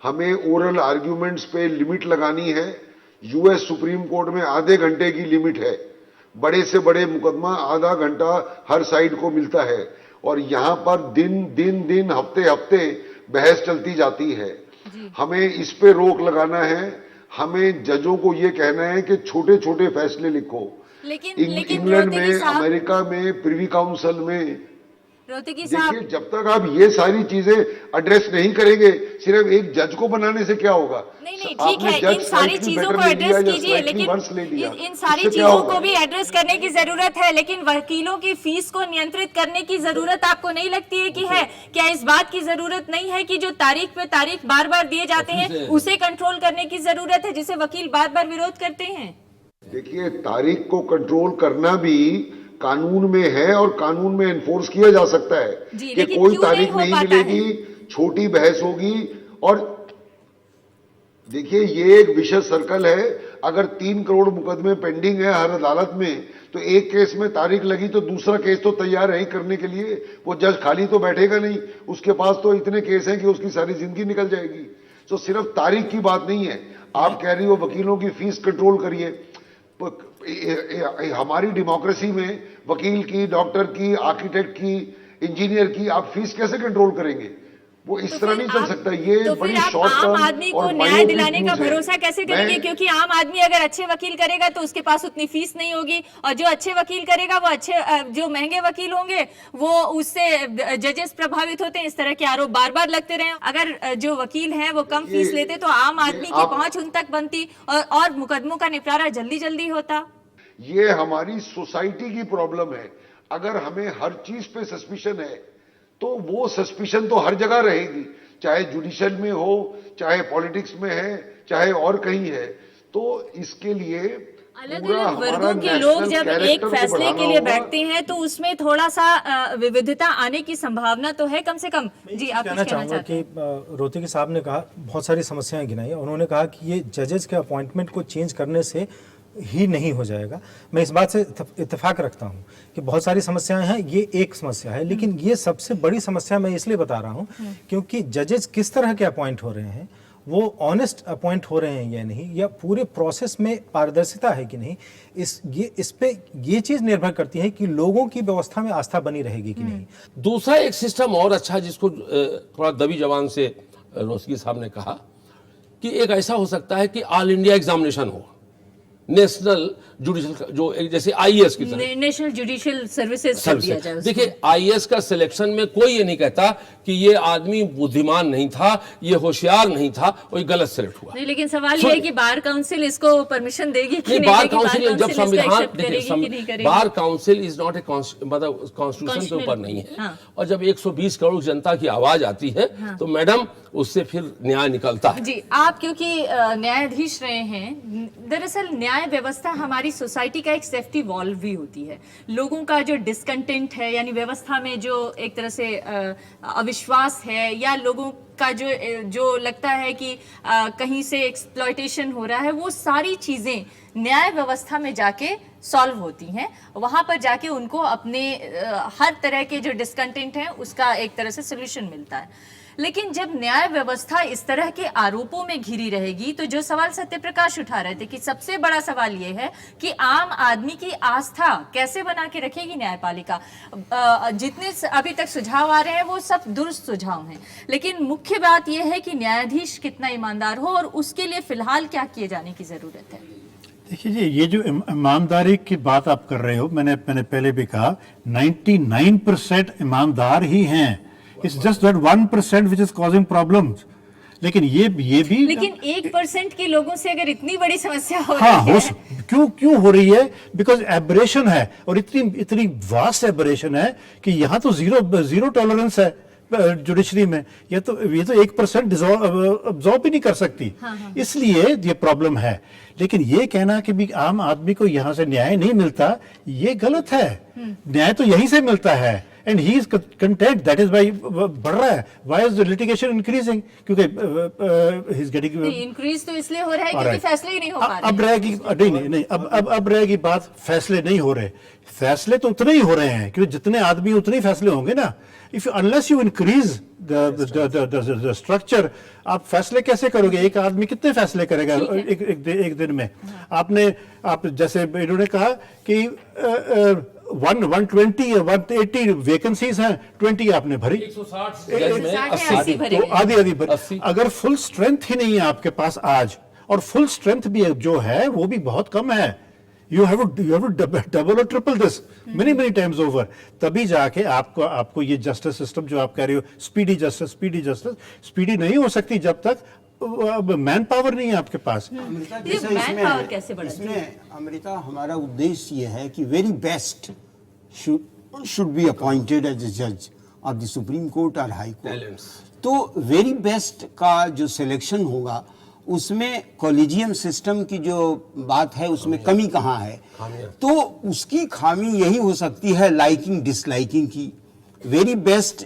हमें ओरल आर्ग्यूमेंट्स पे लिमिट लगानी है। यूएस सुप्रीम कोर्ट में आधे घंटे की लिमिट है, बड़े से बड़े मुकदमा आधा घंटा हर साइड को मिलता है, और यहां पर दिन हफ्ते हफ्ते बहस चलती जाती है। हमें इस पे रोक लगाना है। हमें जजों को ये कहना है कि छोटे छोटे फैसले लिखो। लेकिन इंग्लैंड रोहतगी में, साहब- अमेरिका में, प्रिवी काउंसिल में, रोहतगी साहब, देखिए जब तक आप ये सारी चीजें एड्रेस नहीं करेंगे, सिर्फ एक जज को बनाने से क्या होगा? नहीं ठीक आपने है, जज इन सारी slightly चीजों better को ले एड्रेस लिया या कीजिए, slightly लेकिन worse ले लिया, इन सारी इससे क्या चीजों होगा? को भी एड्रेस करने की जरूरत है, लेकिन वकीलों की फीस को नियंत्रित करने की जरूरत आपको नहीं लगती है कि है? क्या इस बात की जरूरत नहीं है कि जो तारीख पे तारीख बार बार दिए जाते हैं उसे कंट्रोल करने की जरूरत है, जिसे वकील बार बार विरोध करते हैं? देखिए, तारीख को कंट्रोल करना भी कानून में है और कानून में एनफोर्स किया जा सकता है जी, कि लेकिन कोई क्यों नहीं तारीख हो नहीं पाता मिलेगी, छोटी बहस होगी। और देखिए, ये एक विशेष सर्कल है। अगर 3 करोड़ मुकदमे पेंडिंग है हर अदालत में, तो एक केस में तारीख लगी तो दूसरा केस तो तैयार है ही करने के लिए। वो जज खाली तो बैठेगा नहीं, उसके पास तो इतने केस हैं कि उसकी सारी जिंदगी निकल जाएगी। तो सिर्फ तारीख की बात नहीं है। आप कह रही हो वकीलों की फीस कंट्रोल करिए। हमारी डेमोक्रेसी में वकील की, डॉक्टर की, आर्किटेक्ट की, इंजीनियर की आप फीस कैसे कंट्रोल करेंगे? वो इस तरह नहीं चल सकता। ये तो बड़ी फिर आप शॉर्ट आम टर्म आदमी को और न्याय myopic दिलाने का views है। भरोसा कैसे करेंगे? मैं- क्योंकि आम आदमी अगर अच्छे वकील करेगा तो उसके पास उतनी फीस नहीं होगी, और जो अच्छे वकील करेगा वो जो महंगे वकील होंगे वो उससे जजेस प्रभावित होते हैं। इस तरह के आरोप बार बार लगते रहे। अगर जो वकील हैं वो कम फीस लेते तो आम आदमी की पहुंच उन तक बनती और मुकदमों का निपटारा जल्दी जल्दी होता। ये हमारी सोसाइटी की प्रॉब्लम है। अगर हमें हर चीज पे सस्पिशन है तो वो सस्पिशन तो हर जगह रहेगी, चाहे जुडिशियल में हो, चाहे पॉलिटिक्स में है, चाहे और कहीं है। तो इसके लिए अलग पूरा अलग हमारा वर्गों के national लोग जब character एक को फैसले बढ़ाना के लिए होगा। बैठते हैं तो उसमें थोड़ा सा विविधता आने की संभावना तो है कम से कम। जी, आप कहना कुछ कहना चाहूँगा चाहते हैं? कि रोहतगी साहब ने कहा, बहुत सारी समस्याएं गिनाई। उन्होंने कहा कि ये जजेस के अपॉइंटमेंट को चेंज करने से ही नहीं हो जाएगा। मैं इस बात से इत्तेफाक रखता हूँ कि बहुत सारी समस्याएं हैं, ये एक समस्या है, लेकिन ये सबसे बड़ी समस्या मैं इसलिए बता रहा हूँ क्योंकि जजेस किस तरह के अपॉइंट हो रहे हैं, वो ऑनेस्ट अपॉइंट हो रहे हैं या नहीं, या पूरे प्रोसेस में पारदर्शिता है कि नहीं, इस पे ये चीज़ निर्भर करती है कि लोगों की व्यवस्था में आस्था बनी रहेगी कि नहीं। दूसरा एक सिस्टम और अच्छा, जिसको थोड़ा दबी जबान से रोहतगी साहब ने कहा कि एक ऐसा हो सकता है कि ऑल इंडिया एग्जामिनेशन हो। नेशनल जुडिशल जो एक जैसे आईएएस की तरह नेशनल जुडिशियल सर्विसेज कर दिया जाए उसको। देखिए आईएएस का सिलेक्शन में कोई ये नहीं कहता कि ये आदमी बुद्धिमान नहीं था, ये होशियार नहीं था और ये गलत सिलेक्ट हुआ। नहीं, लेकिन सवाल ये है कि बार काउंसिल इसको परमिशन देगी कि नहीं, नहीं बार देगी, काउंसिल जब इसको संविधान accept करेगी कि नहीं करेगी? Bar council is not a मतलब कॉन्स्टिट्यूशन के ऊपर नहीं है। हाँ। और जब 120 करोड़ जनता की आवाज आती है तो मैडम उससे फिर न्याय निकलता है। जी, आप क्योंकि न्यायाधीश रहे हैं, दरअसल न्याय व्यवस्था हमारी सोसाइटी का एक सेफ्टी वॉल्व भी होती है। लोगों का जो डिस्कंटेंट है, यानी व्यवस्था में जो एक तरह से अविश्वास है, या लोगों का जो लगता है कि कहीं से एक्सप्लॉयटेशन हो रहा है, वो सारी चीजें न्याय व्यवस्था में जाके सॉल्व होती हैं। वहां पर जाके उनको अपने हर तरह के जो डिस्कंटेंट हैं उसका एक तरह से सोल्यूशन मिलता है। लेकिन जब न्याय व्यवस्था इस तरह के आरोपों में घिरी रहेगी, तो जो सवाल सत्यप्रकाश उठा रहे थे कि सबसे बड़ा सवाल ये है कि आम आदमी की आस्था कैसे बना के रखेगी न्यायपालिका। जितने अभी तक सुझाव आ रहे हैं वो सब दुरुस्त सुझाव हैं, लेकिन मुख्य बात यह है कि न्यायाधीश कितना ईमानदार हो और उसके लिए फिलहाल क्या किए जाने की जरूरत है। देखिए जी, ये जो ईमानदारी की बात आप कर रहे हो, मैंने पहले भी कहा 99% ईमानदार ही हैं। It's just that 1% which is causing problems. लेकिन ये भी लेकिन 1% के लोगों से अगर इतनी बड़ी समस्या हो हाँ रही है, क्यों हो रही है? बिकॉज एबरेशन है, और इतनी वास्ट एबरेशन है कि यहाँ तो जीरो टॉलरेंस है जुडिशरी में। ये तो 1% अब्सॉर्ब भी नहीं कर सकती। इसलिए ये प्रॉब्लम है। लेकिन ये कहना कि भी आम आदमी को यहाँ से न्याय नहीं मिलता, ये गलत है। न्याय तो यहीं से मिलता है। And he is content. That is why बढ़ रहा है. Why is the litigation increasing? क्योंकि he's getting इंक्रीज तो इसलिए हो रहा है क्योंकि फैसले ही नहीं हो पा रहे। अब रहेगी नहीं अब रहेगी बात, फैसले नहीं हो रहे। फैसले तो उतने ही हो रहे हैं क्योंकि जितने आदमी उतने ही फैसले होंगे ना। Unless you increase the structure, आप फैसले कैसे करोगे? एक आदमी कितने फैसले करेगा एक दिन में? आप जैसे इन्होंने कहा कि 120 या 180 वैकेंसीज हैं, 20 आपने भरी, 160 भरे तो आधी भरी। अगर फुल स्ट्रेंथ ही नहीं है आपके पास आज, और फुल स्ट्रेंथ भी जो है वो भी बहुत कम है, यू हैव टू डबल और triple this many times over, तभी जाके आपको ये जस्टिस सिस्टम जो आप कह रहे हो स्पीडी जस्टिस स्पीडी नहीं हो सकती जब तक मैन पावर नहीं है आपके पास। इसमें अमृता, हमारा उद्देश्य ये है कि very best should be appointed as a जज ऑफ द सुप्रीम कोर्ट और हाई कोर्ट। तो वेरी बेस्ट का जो सिलेक्शन होगा उसमें कॉलेजियम सिस्टम की जो बात है उसमें कमी कहाँ है? तो उसकी खामी यही हो सकती है लाइकिंग डिसलाइकिंग की। वेरी बेस्ट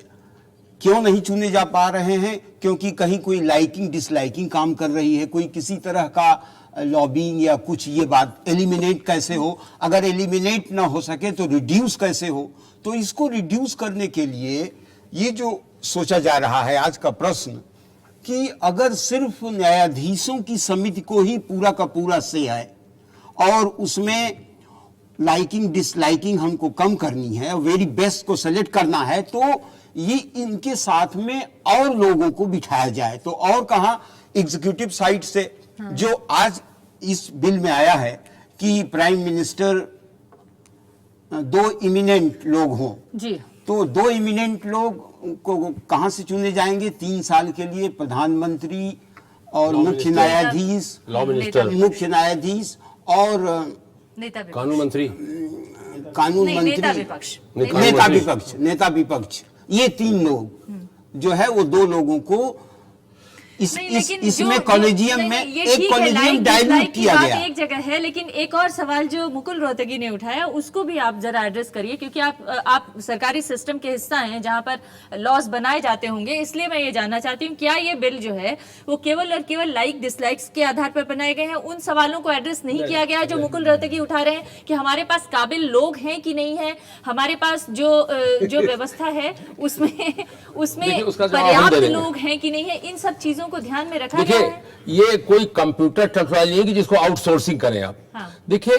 क्यों नहीं चुने जा पा रहे हैं? क्योंकि कहीं कोई लाइकिंग डिसलाइकिंग काम कर रही है, कोई किसी तरह का लॉबिंग या कुछ। ये बात एलिमिनेट कैसे हो? अगर एलिमिनेट ना हो सके तो रिड्यूस कैसे हो? तो इसको रिड्यूस करने के लिए ये जो सोचा जा रहा है आज का प्रश्न, कि अगर सिर्फ न्यायाधीशों की समिति को ही पूरा का पूरा से है और उसमें लाइकिंग डिसलाइकिंग हमको कम करनी है और वेरी बेस्ट को सेलेक्ट करना है, तो ये इनके साथ में और लोगों को बिठाया जाए। तो और कहां एग्जीक्यूटिव साइड से जो आज इस बिल में आया है कि प्राइम मिनिस्टर 2 इमिनेंट लोग हों, जी, तो 2 इमिनेंट लोग को कहां से चुने जाएंगे? 3 साल के लिए प्रधानमंत्री और मुख्य न्यायाधीश, लॉ मिनिस्टर, मुख्य न्यायाधीश और कानून मंत्री, नेता विपक्ष, ये 3 लोग जो है वो 2 लोगों को इसमें कॉलेजियम में एक कॉलेजियम डायल्यूट किया गया। एक जगह है, लेकिन एक और सवाल जो मुकुल रोहतगी ने उठाया उसको भी आप जरा एड्रेस करिए, क्योंकि आप सरकारी सिस्टम के हिस्सा हैं जहां पर लॉस बनाए जाते होंगे। इसलिए मैं ये जानना चाहती हूँ, क्या ये बिल जो है वो केवल और केवल लाइक डिसलाइक्स के आधार पर बनाए गए हैं? उन सवालों को एड्रेस नहीं किया गया जो मुकुल रोहतगी उठा रहे हैं कि हमारे पास काबिल लोग हैं कि नहीं है, हमारे पास जो व्यवस्था है उसमें पर्याप्त लोग हैं कि नहीं है, इन सब चीजों को ध्यान में रखा गया है। ये कोई कंप्यूटर टेक्नोलॉजी नहीं कि जिसको आउटसोर्सिंग करें आप। हाँ। देखिए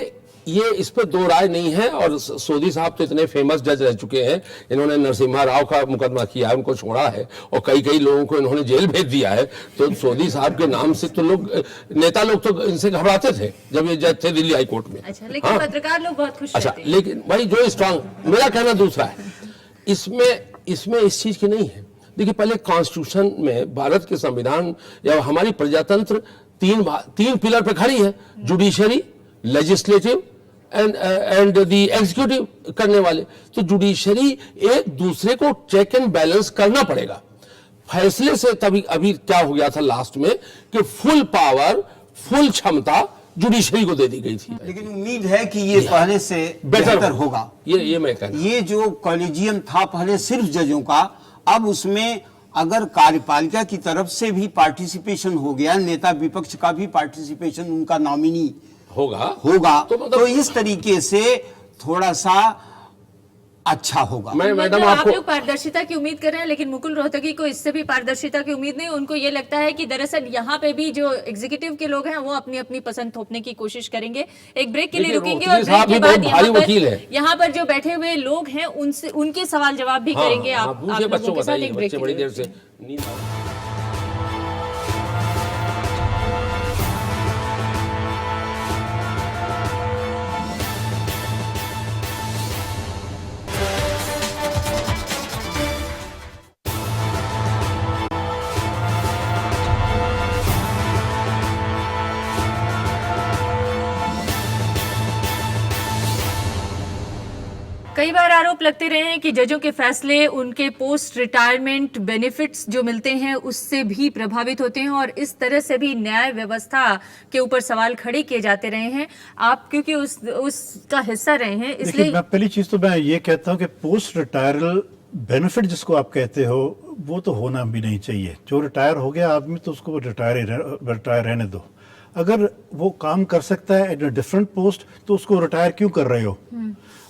ये इस पर दो राय नहीं है। और सोधी साहब तो इतने फेमस जज रह चुके हैं, इन्होंने नरसिम्हा राव का मुकदमा किया है, उनको छोड़ा है, और कई कई लोगों को इन्होंने जेल भेज दिया है। तो सोधी साहब के नाम से तो लोग, नेता लोग तो इनसे घबराते थे जब ये जज थे दिल्ली हाई कोर्ट में। अच्छा, लेकिन पत्रकार लोग बहुत खुश अच्छा, रहते हैं। लेकिन भाई जो स्ट्रांग, मेरा कहना दूसरा है, इसमें इस चीज की नहीं है। देखिए, पहले कॉन्स्टिट्यूशन में, भारत के संविधान या हमारी प्रजातंत्र तीन पिलर पे खड़ी है, judiciary, legislative and the executive करने वाले। तो जुडिशरी एक दूसरे को चेक एंड बैलेंस करना पड़ेगा। फैसले से तभी अभी क्या हो गया था लास्ट में कि फुल पावर, फुल क्षमता जुडिशरी को दे दी गई थी। लेकिन उम्मीद है कि ये पहले से बेहतर होगा। ये मैं कहना, ये जो कॉलेजियम था पहले सिर्फ जजों का, अब उसमें अगर कार्यपालिका की तरफ से भी पार्टिसिपेशन हो गया, नेता विपक्ष का भी पार्टिसिपेशन, उनका नॉमिनी होगा तो इस तरीके से थोड़ा सा अच्छा होगा। मैं मैडम मतलब आप आपको, लोग पारदर्शिता की उम्मीद कर रहे हैं, लेकिन मुकुल रोहतगी को इससे भी पारदर्शिता की उम्मीद नहीं। उनको ये लगता है कि दरअसल यहाँ पे भी जो एग्जीक्यूटिव के लोग हैं वो अपनी अपनी पसंद थोपने की कोशिश करेंगे। एक ब्रेक के लिए देखिए, रुकेंगे रोहतगी और ब्रेक साहब के भी बाद बहुत भारी वकील है। यहाँ पर जो बैठे हुए लोग हैं उनसे उनके सवाल जवाब भी करेंगे। आप पूछिए लोगों बच्चों, के साथ बताइए, एक ब्रेक बच्चे के बड़ी लिए। देर से नींद आ रही है। कई बार आरोप लगते रहे हैं कि जजों के फैसले उनके पोस्ट रिटायरमेंट बेनिफिट्स जो मिलते हैं उससे भी प्रभावित होते हैं, और इस तरह से भी न्याय व्यवस्था के ऊपर सवाल खड़े किए जाते रहे हैं। आप क्योंकि उसका हिस्सा रहे हैं, देखिए, इसलिए मैं पहली चीज तो मैं ये कहता हूँ कि पोस्ट रिटायरल बेनिफिट जिसको आप कहते हो वो तो होना भी नहीं चाहिए। जो रिटायर हो गया आदमी तो उसको रिटायर रहने दो। अगर वो काम कर सकता है एट अ डिफरेंट पोस्ट तो उसको रिटायर क्यों कर रहे हो?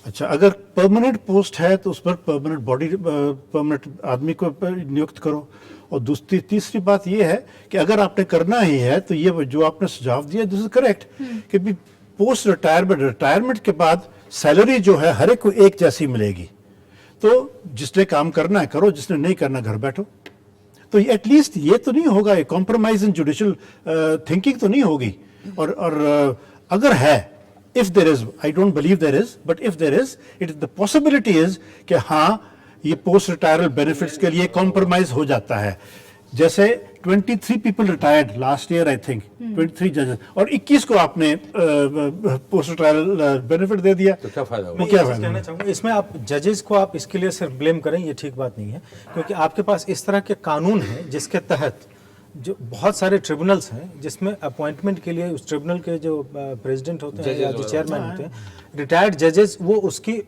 अच्छा, अगर परमानेंट पोस्ट है तो उस पर परमानेंट आदमी को नियुक्त करो। और दूसरी तीसरी बात ये है कि अगर आपने करना ही है तो ये जो आपने सुझाव दिया दिस इज करेक्ट कि भी पोस्ट रिटायरमेंट के बाद सैलरी जो है हर एक को एक जैसी मिलेगी। तो जिसने काम करना है करो, जिसने नहीं करना घर बैठो। तो एटलीस्ट ये तो नहीं होगा, ये कॉम्प्रोमाइज इन जुडिशियल थिंकिंग तो नहीं होगी। और अगर है, if there is, I don't believe there is, but if there is, the possibility is कि हाँ ये पोस्ट रिटायरल बेनिफिट्स के लिए कॉम्प्रोमाइज हो जाता है। जैसे 23 people retired last year, I think 23 जजेस, और 21 को आपने पोस्ट रिटायरल बेनिफिट दे दिया, तो क्या फायदा हुआ? वो क्या मैं फायदा? कहना चाहूंगा, इसमें आप जजेस को आप इसके लिए सिर्फ ब्लेम करें, ये ठीक बात नहीं है। क्योंकि आपके पास इस तरह के कानून हैं जिसके तहत जो बहुत सारे ट्रिब्यूनल्स हैं जिसमें अपॉइंटमेंट के लिए उस ट्रिब्यूनल के जो प्रेसिडेंट होते हैं या जो चेयरमैन होते हैं, रिटायर्ड जजेस, वो उसकी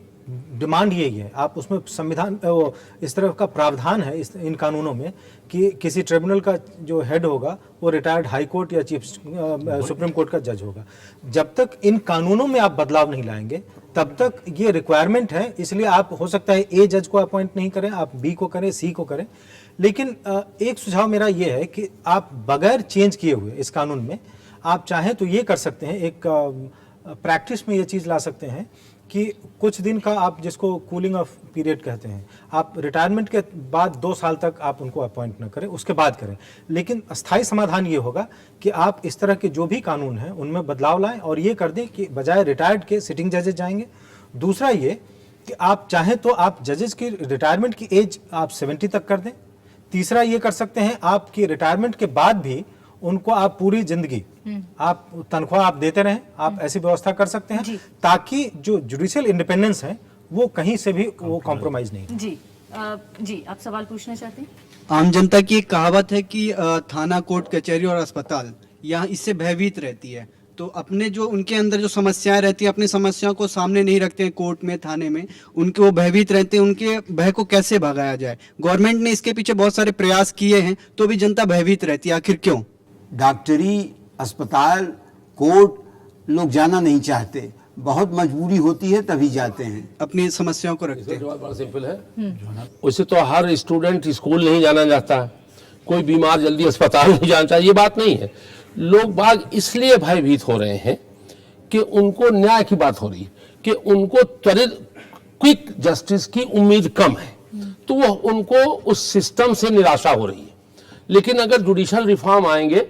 डिमांड यही है। आप उसमें संविधान वो इस तरह का प्रावधान है इन कानूनों में कि किसी ट्रिब्यूनल का जो हेड होगा वो रिटायर्ड हाई कोर्ट या चीफ सुप्रीम कोर्ट का जज होगा। जब तक इन कानूनों में आप बदलाव नहीं लाएंगे तब तक ये रिक्वायरमेंट है। इसलिए आप हो सकता है ए जज को अपॉइंट नहीं करें, आप बी को करें, सी को करें। लेकिन एक सुझाव मेरा ये है कि आप बगैर चेंज किए हुए इस कानून में आप चाहें तो ये कर सकते हैं, एक प्रैक्टिस में ये चीज़ ला सकते हैं कि कुछ दिन का आप जिसको कूलिंग ऑफ पीरियड कहते हैं, आप रिटायरमेंट के बाद 2 साल तक आप उनको अपॉइंट न करें, उसके बाद करें। लेकिन अस्थायी समाधान ये होगा कि आप इस तरह के जो भी कानून हैं उनमें बदलाव लाएं और ये कर दें कि बजाय रिटायर्ड के सिटिंग जजेस जाएंगे। दूसरा ये कि आप चाहें तो आप जजेस की रिटायरमेंट की एज आप 70 तक कर दें। तीसरा ये कर सकते हैं आपकी रिटायरमेंट के बाद भी उनको आप पूरी जिंदगी आप तनख्वाह आप देते रहें, आप ऐसी व्यवस्था कर सकते हैं ताकि जो जुडिशियल इंडिपेंडेंस है वो कहीं से भी वो कॉम्प्रोमाइज नहीं। जी आप सवाल पूछना चाहते हैं? आम जनता की एक कहावत है कि थाना, कोर्ट, कचहरी और अस्पताल यहाँ इससे भयभीत रहती है। तो अपने जो उनके अंदर जो समस्याएं रहती हैं, अपनी समस्याओं को सामने नहीं रखते हैं कोर्ट में, थाने में, उनके वो भयभीत रहते हैं। उनके भय को कैसे भगाया जाए? गवर्नमेंट ने इसके पीछे बहुत सारे प्रयास किए हैं तो भी जनता भयभीत रहती है, आखिर क्यों? डॉक्टरी, अस्पताल, कोर्ट लोग जाना नहीं चाहते, बहुत मजबूरी होती है तभी जाते हैं, अपनी समस्याओं को रखते हैं। जवाब बड़ा सिंपल है। वैसे तो हर स्टूडेंट स्कूल नहीं जाना चाहता, कोई बीमार जल्दी अस्पताल नहीं जाना चाहता, ये बात नहीं है। लोग बाग इसलिए भयभीत हो रहे हैं कि उनको न्याय की बात हो रही है, कि उनको त्वरित क्विक जस्टिस की उम्मीद कम है, तो वो उनको उस सिस्टम से निराशा हो रही है। लेकिन अगर जुडिशल रिफॉर्म आएंगे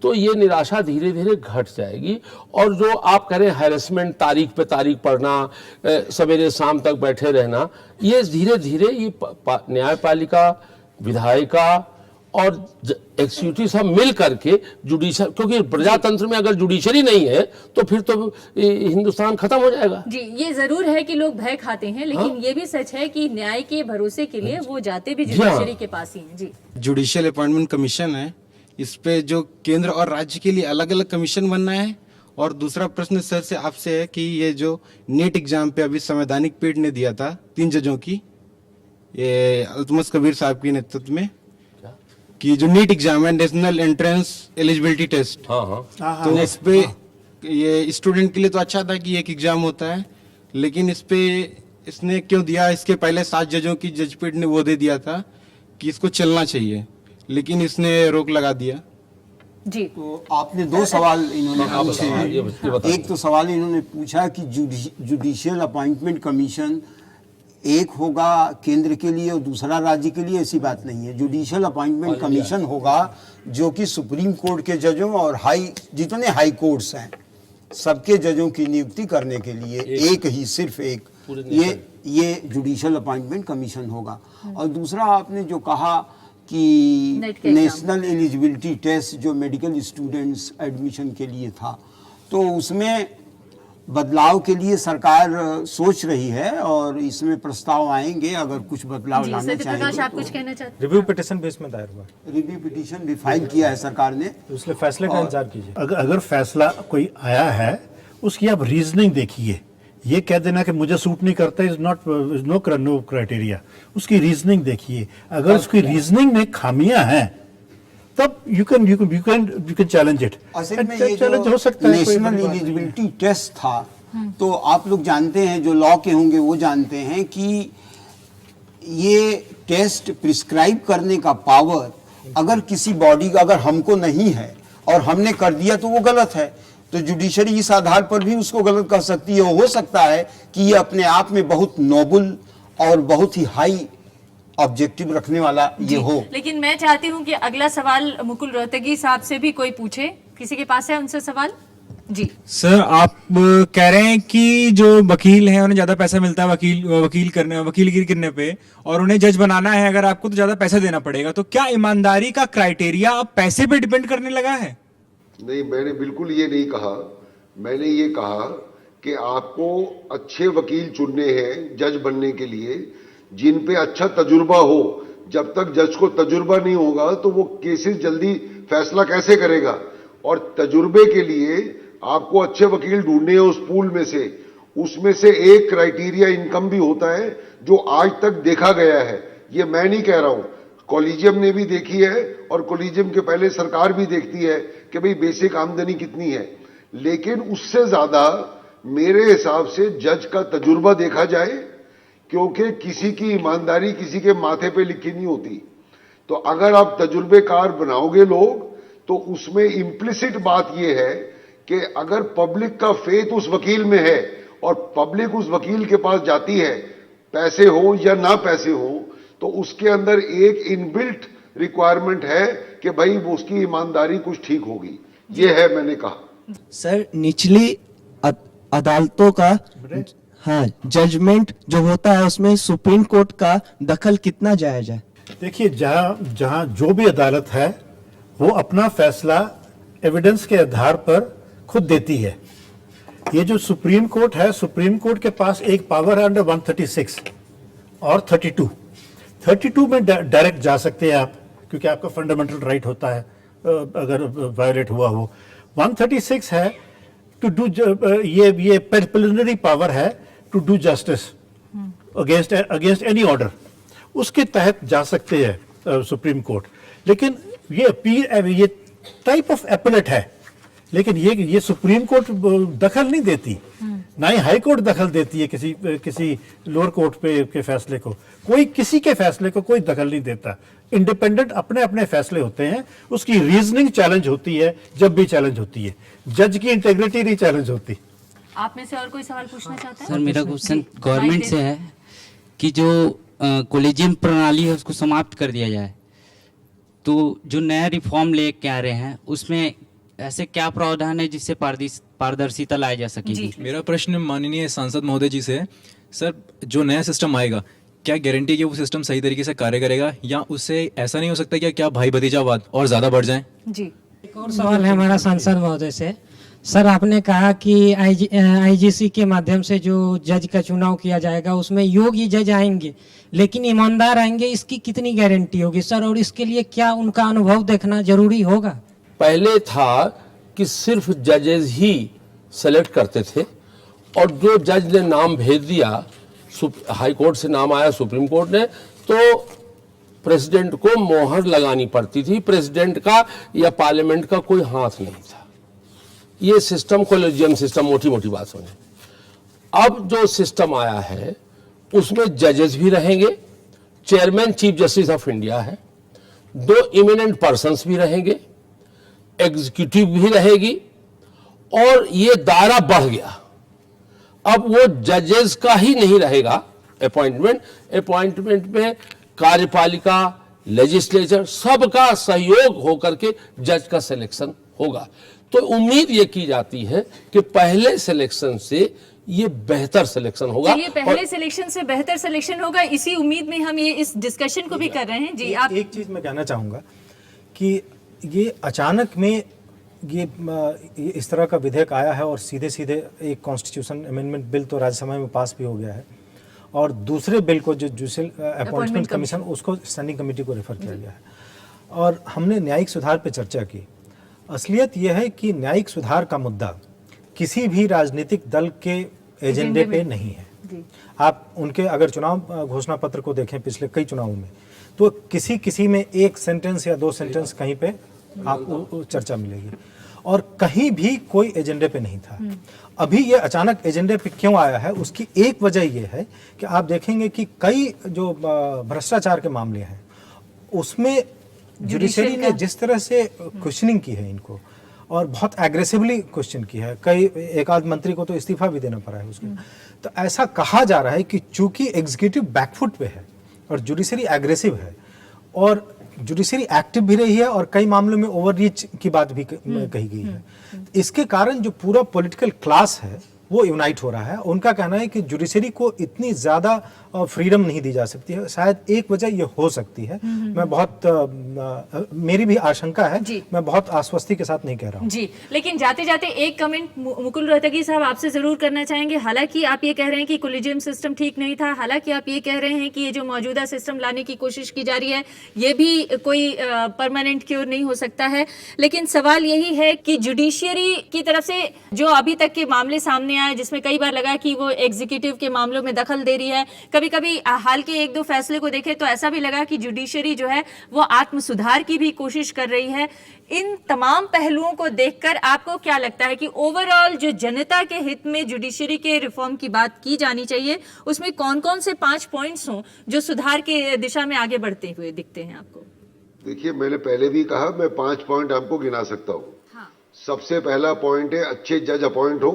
तो ये निराशा धीरे धीरे घट जाएगी। और जो आप कह रहे हैं हैरेसमेंट, तारीख पे तारीख पढ़ना, सवेरे शाम तक बैठे रहना, ये धीरे धीरे ये न्यायपालिका, विधायिका और एक्सिक्यूटिव सब मिल करके जुडिशल, क्योंकि प्रजातंत्र में अगर जुडिशरी नहीं है तो फिर तो हिंदुस्तान खत्म हो जाएगा। जी, ये जरूर है कि लोग भय खाते हैं, लेकिन ये भी सच है कि न्याय के भरोसे के लिए वो जाते भी जुडिशरी के पास ही हैं। जी, जुडिशियल अपॉइंटमेंट कमीशन है, इस पे जो केंद्र और राज्य के लिए अलग अलग कमीशन बनना है। और दूसरा प्रश्न सर से आपसे है कि ये जो नीट एग्जाम पे अभी संवैधानिक पीठ ने दिया था 3 जजों की, ये अल्तमस कबीर साहब के नेतृत्व में, कि जो नीट एग्जाम है, नेशनल एंट्रेंस एलिजिबिलिटी टेस्ट, तो इस पे ये स्टूडेंट के लिए तो अच्छा था कि एक एग्जाम होता है, लेकिन इस पे इसने क्यों दिया? इसके पहले 7 जजों की जजपीठ ने वो दे दिया था कि इसको चलना चाहिए, लेकिन इसने रोक लगा दिया। जी, तो आपने 2 सवाल इन्होंने पूछे हैं। ये बताइए। एक तो सवाल इन्होंने पूछा कि जुडिशियल अपॉइंटमेंट कमीशन एक होगा केंद्र के लिए और दूसरा राज्य के लिए, ऐसी बात नहीं है। जुडिशियल अपॉइंटमेंट कमीशन होगा जो कि सुप्रीम कोर्ट के जजों और जितने हाई कोर्ट्स हैं सबके जजों की नियुक्ति करने के लिए एक ही, सिर्फ एक, ये जुडिशियल अपॉइंटमेंट कमीशन होगा। और दूसरा आपने जो कहा कि नेशनल एलिजिबिलिटी टेस्ट जो मेडिकल स्टूडेंट्स एडमिशन के लिए था, तो उसमें बदलाव के लिए सरकार सोच रही है और इसमें प्रस्ताव आएंगे अगर कुछ बदलाव लाने प्रकाश, आप चाहेंगे। कुछ कहना चाहते हैं? रिव्यू पिटिशन बेस में दायर हुआ, रिव्यू पिटीशन भी फाइल किया है सरकार ने, तो इसलिए फैसले का इंतजार कीजिए। अगर फैसला कोई आया है उसकी आप रीजनिंग देखिए। ये कह देना कि मुझे सूट नहीं करता इज नॉट नो क्राइटेरिया। उसकी रीजनिंग देखिए। अगर उसकी रीजनिंग में खामियां हैं तब यू कैन चैलेंज इट। असल में ये चैलेंज हो सकता है। नेशनल एलिजिबिलिटी टेस्ट था, तो आप लोग जानते हैं, जो लॉ के होंगे वो जानते हैं कि ये टेस्ट प्रिस्क्राइब करने का पावर अगर किसी बॉडी का अगर हमको नहीं है और हमने कर दिया तो वो गलत है, तो जुडिशरी इस आधार पर भी उसको गलत कर सकती है। हो सकता है कि ये अपने आप में बहुत नोबल और बहुत ही हाई ऑब्जेक्टिव रखने वाला ये हो। लेकिन मैं चाहती हूँ कि अगला सवाल मुकुल रोहतगी साहब से भी कोई पूछे। किसी के पास है उनसे सवाल? जी सर, आप कह रहे हैं कि जो वकील हैं उन्हें ज्यादा पैसा मिलता है वकीलगिरी करने पे, और उन्हें जज बनाना है अगर आपको तो ज्यादा पैसा देना पड़ेगा। तो क्या ईमानदारी का क्राइटेरिया अब पैसे पे डिपेंड करने लगा है? नहीं, मैंने बिल्कुल ये नहीं कहा। मैंने ये कहा कि आपको अच्छे वकील चुनने हैं जज बनने के लिए, जिन पे अच्छा तजुर्बा हो। जब तक जज को तजुर्बा नहीं होगा तो वो केसेस जल्दी फैसला कैसे करेगा? और तजुर्बे के लिए आपको अच्छे वकील ढूंढने हैं उस पूल में से। उसमें से एक क्राइटेरिया इनकम भी होता है, जो आज तक देखा गया है। ये मैं नहीं कह रहा हूं, कॉलेजियम ने भी देखी है और कॉलेजियम के पहले सरकार भी देखती है कि भाई बेसिक आमदनी कितनी है। लेकिन उससे ज्यादा मेरे हिसाब से जज का तजुर्बा देखा जाए, क्योंकि किसी की ईमानदारी किसी के माथे पे लिखी नहीं होती। तो अगर आप तजुर्बेकार बनाओगे लोग, तो उसमें इम्प्लिसिट बात यह है कि अगर पब्लिक का फेथ उस वकील में है और पब्लिक उस वकील के पास जाती है, पैसे हो या ना पैसे हो, तो उसके अंदर एक इनबिल्ट रिक्वायरमेंट है कि भाई वो उसकी ईमानदारी कुछ ठीक होगी। ये है, मैंने कहा। सर, निचली अदालतों का हाँ जजमेंट जो होता है उसमें सुप्रीम कोर्ट का दखल कितना जायज है? देखिए, जहां जो भी अदालत है वो अपना फैसला एविडेंस के आधार पर खुद देती है। ये जो सुप्रीम कोर्ट है, सुप्रीम कोर्ट के पास एक पावर है अंडर 136 और 32 में डायरेक्ट जा सकते हैं आप, क्योंकि आपका फंडामेंटल राइट होता है अगर वायलेट हुआ हो। 136 है टू डू, ये प्रिलिमिनरी पावर है to do justice against any order, उसके तहत जा सकते हैं सुप्रीम कोर्ट। लेकिन ये अपील, ये टाइप ऑफ एपेलेट है, लेकिन ये सुप्रीम कोर्ट दखल नहीं देती, ना ही हाई कोर्ट दखल देती है किसी लोअर कोर्ट पे के फैसले को। कोई किसी के फैसले को कोई दखल नहीं देता। इंडिपेंडेंट अपने अपने फैसले होते हैं, उसकी रीजनिंग चैलेंज होती है जब भी चैलेंज होती है, जज की इंटेग्रिटी नहीं चैलेंज होती। आप में से और कोई सवाल पूछना चाहता है? सर मेरा क्वेश्चन गवर्नमेंट से है कि जो कॉलेजियम प्रणाली है उसको समाप्त कर दिया जाए, तो जो नया रिफॉर्म लेके आ रहे हैं उसमें ऐसे क्या प्रावधान है जिससे पारदर्शिता लाई जा सकेगी? मेरा प्रश्न माननीय सांसद महोदय जी से है, सर जो नया सिस्टम आएगा क्या गारंटी कि वो सिस्टम सही तरीके से कार्य करेगा, या उससे ऐसा नहीं हो सकता कि क्या भाई भतीजावाद और ज्यादा बढ़ जाए? जी, एक और सवाल है हमारा सांसद महोदय से। सर आपने कहा कि आईजीसी के माध्यम से जो जज का चुनाव किया जाएगा उसमें योग्य जज आएंगे, लेकिन ईमानदार आएंगे, इसकी कितनी गारंटी होगी सर, और इसके लिए क्या उनका अनुभव देखना जरूरी होगा? पहले था कि सिर्फ जजेस ही सेलेक्ट करते थे, और जो जज ने नाम भेज दिया, हाई कोर्ट से नाम आया सुप्रीम कोर्ट ने, तो प्रेसिडेंट को मोहर लगानी पड़ती थी। प्रेसिडेंट का या पार्लियामेंट का कोई हाथ नहीं था। ये सिस्टम कॉलेजियम सिस्टम, मोटी मोटी बात सुने। अब जो सिस्टम आया है उसमें जजेस भी रहेंगे, chairman chief justice of India है, 2 इमिनेंट पर्सन्स भी रहेंगे, एग्जीक्यूटिव भी रहेगी, और ये दायरा बढ़ गया। अब वो जजेस का ही नहीं रहेगा अपॉइंटमेंट में कार्यपालिका, लेजिस्लेचर सबका सहयोग होकर के जज का सिलेक्शन होगा। तो उम्मीद ये की जाती है कि पहले सिलेक्शन से ये बेहतर सिलेक्शन होगा। चलिए, पहले सिलेक्शन से बेहतर सिलेक्शन होगा, इसी उम्मीद में हम ये इस डिस्कशन को भी कर रहे हैं। जी, आप एक चीज मैं कहना चाहूंगा कि ये अचानक में ये इस तरह का विधेयक आया है, और सीधे सीधे एक कॉन्स्टिट्यूशन अमेंडमेंट बिल तो राज्यसभा में पास भी हो गया है, और दूसरे बिल को जो जुडिशियल अपॉइंटमेंट कमीशन उसको स्टैंडिंग कमेटी को रेफर किया गया है। और हमने न्यायिक सुधार पर चर्चा की। असलियत यह है कि न्यायिक सुधार का मुद्दा किसी भी राजनीतिक दल के एजेंडे पे नहीं है। आप उनके अगर चुनाव घोषणा पत्र को देखें पिछले कई चुनावों में, तो किसी में 1 सेंटेंस या 2 सेंटेंस कहीं पे आपको चर्चा मिलेगी, और कहीं भी कोई एजेंडे पे नहीं था। अभी ये अचानक एजेंडे पे क्यों आया है, उसकी एक वजह ये है कि आप देखेंगे कि कई जो भ्रष्टाचार के मामले हैं उसमें जुडिशरी ने जिस तरह से क्वेश्चनिंग की है इनको, और बहुत एग्रेसिवली क्वेश्चन की है, कई एक आध मंत्री को तो इस्तीफा भी देना पड़ा है उसके। तो ऐसा कहा जा रहा है कि चूंकि एग्जीक्यूटिव बैकफुट पे है और जुडिशरी एग्रेसिव है, और जुडिशरी एक्टिव भी रही है, और कई मामलों में ओवररीच की बात भी कही गई है। इसके कारण जो पूरा पॉलिटिकल क्लास है वो यूनाइट हो रहा है। उनका कहना है कि जुडिशरी को इतनी ज़्यादा फ्रीडम नहीं दी जा सकती है। शायद एक वजह ये हो सकती है। मैं बहुत मेरी भी आशंका है, मैं बहुत आश्वस्ति के साथ नहीं कह रहा हूँ जी। लेकिन जाते जाते एक कमेंट मुकुल रोहतगी साहब आपसे जरूर करना चाहेंगे। हालांकि आप ये कह रहे हैं कि कॉलेजियम सिस्टम ठीक नहीं था, हालांकि आप ये कह रहे हैं कि ये जो मौजूदा सिस्टम लाने की कोशिश की जा रही है ये भी कोई परमानेंट क्योर नहीं हो सकता है, लेकिन सवाल यही है कि जुडिशियरी की तरफ से जो अभी तक के मामले सामने आए, जिसमें कई बार लगा कि वो एग्जीक्यूटिव के मामलों में दखल दे रही है, कभी कभी हाल के 1-2 फैसले को देखें तो ऐसा भी लगा कि जुडिशरी जो है वो आत्म सुधार की भी कोशिश कर रही है। इन तमाम पहलुओं को देखकर आपको क्या लगता है कि ओवरऑल जो जनता के हित में जुडिशरी के रिफॉर्म की बात की जानी चाहिए, उसमें कौन कौन से 5 पॉइंट्स हों जो सुधार के दिशा में आगे बढ़ते हुए दिखते हैं आपको? देखिए, मैंने पहले भी कहा, मैं 5 पॉइंट आपको गिना सकता हूँ। हाँ। सबसे पहला पॉइंट है अच्छे जज अपॉइंट हो,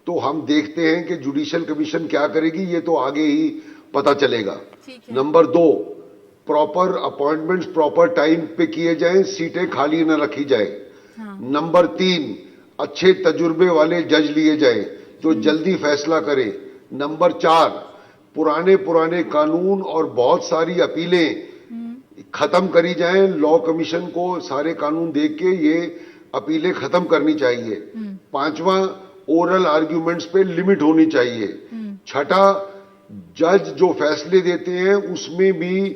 तो हम देखते हैं कि जुडिशियल कमीशन क्या करेगी, ये तो आगे ही पता चलेगा। Number 2, proper appointments proper time पे किए जाएं, सीटें खाली न रखी जाए। हाँ। नंबर 3, अच्छे तजुर्बे वाले जज लिए जाएं जो जल्दी फैसला करें। नंबर 4, पुराने कानून और बहुत सारी अपीलें खत्म करी जाएं। लॉ कमीशन को सारे कानून देख के ये अपीलें खत्म करनी चाहिए। 5वां, ओरल आर्ग्यूमेंट्स पे लिमिट होनी चाहिए। 6ठा, जज जो फैसले देते हैं उसमें भी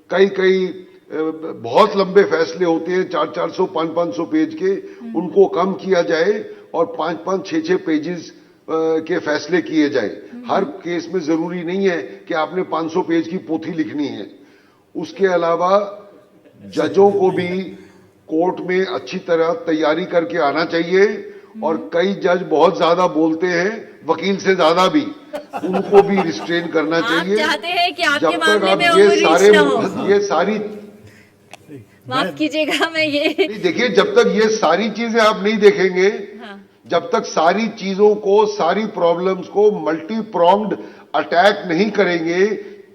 कई बहुत लंबे फैसले होते हैं, 400-400, 500-500 पेज के, उनको कम किया जाए और 5-5, 6-6 पेजेस के फैसले किए जाएं। हर केस में जरूरी नहीं है कि आपने 500 पेज की पोथी लिखनी है। उसके अलावा जजों को भी कोर्ट में अच्छी तरह तैयारी करके आना चाहिए। और कई जज बहुत ज्यादा बोलते हैं, वकील से ज्यादा भी, उनको भी रिस्ट्रेन करना आप चाहिए। चाहते हैं कि आपके जब तक मामले आप में ये ओवर सारे रीच ना हो। ये सारी माफ कीजिएगा, मैं ये नहीं, देखिए, जब तक ये सारी चीजें आप नहीं देखेंगे, जब तक सारी चीजों को, सारी प्रॉब्लम्स को मल्टी प्रॉम्ड अटैक नहीं करेंगे,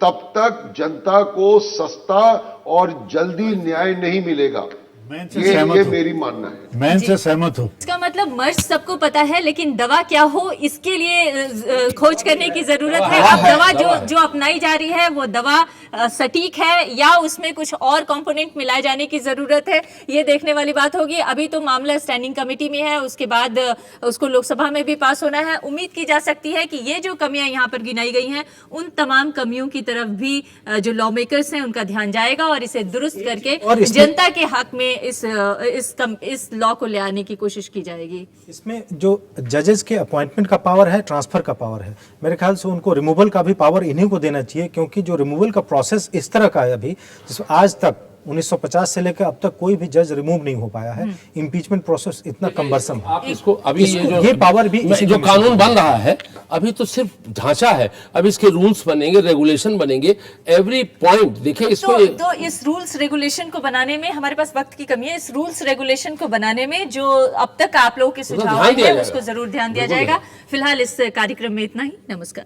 तब तक जनता को सस्ता और जल्दी न्याय नहीं मिलेगा। मैं इनसे ये सहमत हूं। मेरी मानना है। मैं इनसे सहमत हूँ। इसका मतलब मर्ज सबको पता है, लेकिन दवा क्या हो इसके लिए खोज करने की जरूरत है। अब दवा जो अपनाई जा रही है वो दवा सटीक है या उसमें कुछ और कंपोनेंट मिलाए जाने की जरूरत है, ये देखने वाली बात होगी। अभी तो मामला स्टैंडिंग कमेटी में है, उसके बाद उसको लोकसभा में भी पास होना है। उम्मीद की जा सकती है कि ये जो कमियां यहाँ पर गिनाई गई हैं, उन तमाम कमियों की तरफ भी जो लॉ मेकर्स हैं उनका ध्यान जाएगा और इसे दुरुस्त करके और इसमें- जनता के हक में इस लॉ को ले आने की कोशिश की जाएगी। इसमें जो जजेस के अपॉइंटमेंट का पावर है, ट्रांसफर का पावर है, मेरे ख्याल से उनको रिमूवल का भी पावर इन्हीं को देना चाहिए, क्योंकि जो रिमूवल का प्रोसेस इस तरह का है अभी, जिसमें आज तक 1950 से लेकर अब तक कोई भी जज रिमूव नहीं हो पाया है। इम्पीचमेंट प्रोसेस इतना कम्बरसम है। आप इसको अभी ये पावर भी इसी जो कमीशन कानून बन रहा है अभी तो सिर्फ ढांचा है, अब इसके रूल्स बनेंगे, रेगुलेशन बनेंगे, एवरी पॉइंट देखिए इसको। तो इस रूल्स रेगुलेशन को बनाने में हमारे पास वक्त की कमी है। इस रूल्स रेगुलेशन को बनाने में जो अब तक आप लोगों के सुझाव ध्यान दिया हैं जाएगा। उसको जरूर ध्यान दिया जाएगा। फिलहाल इस कार्यक्रम में इतना ही। नमस्कार।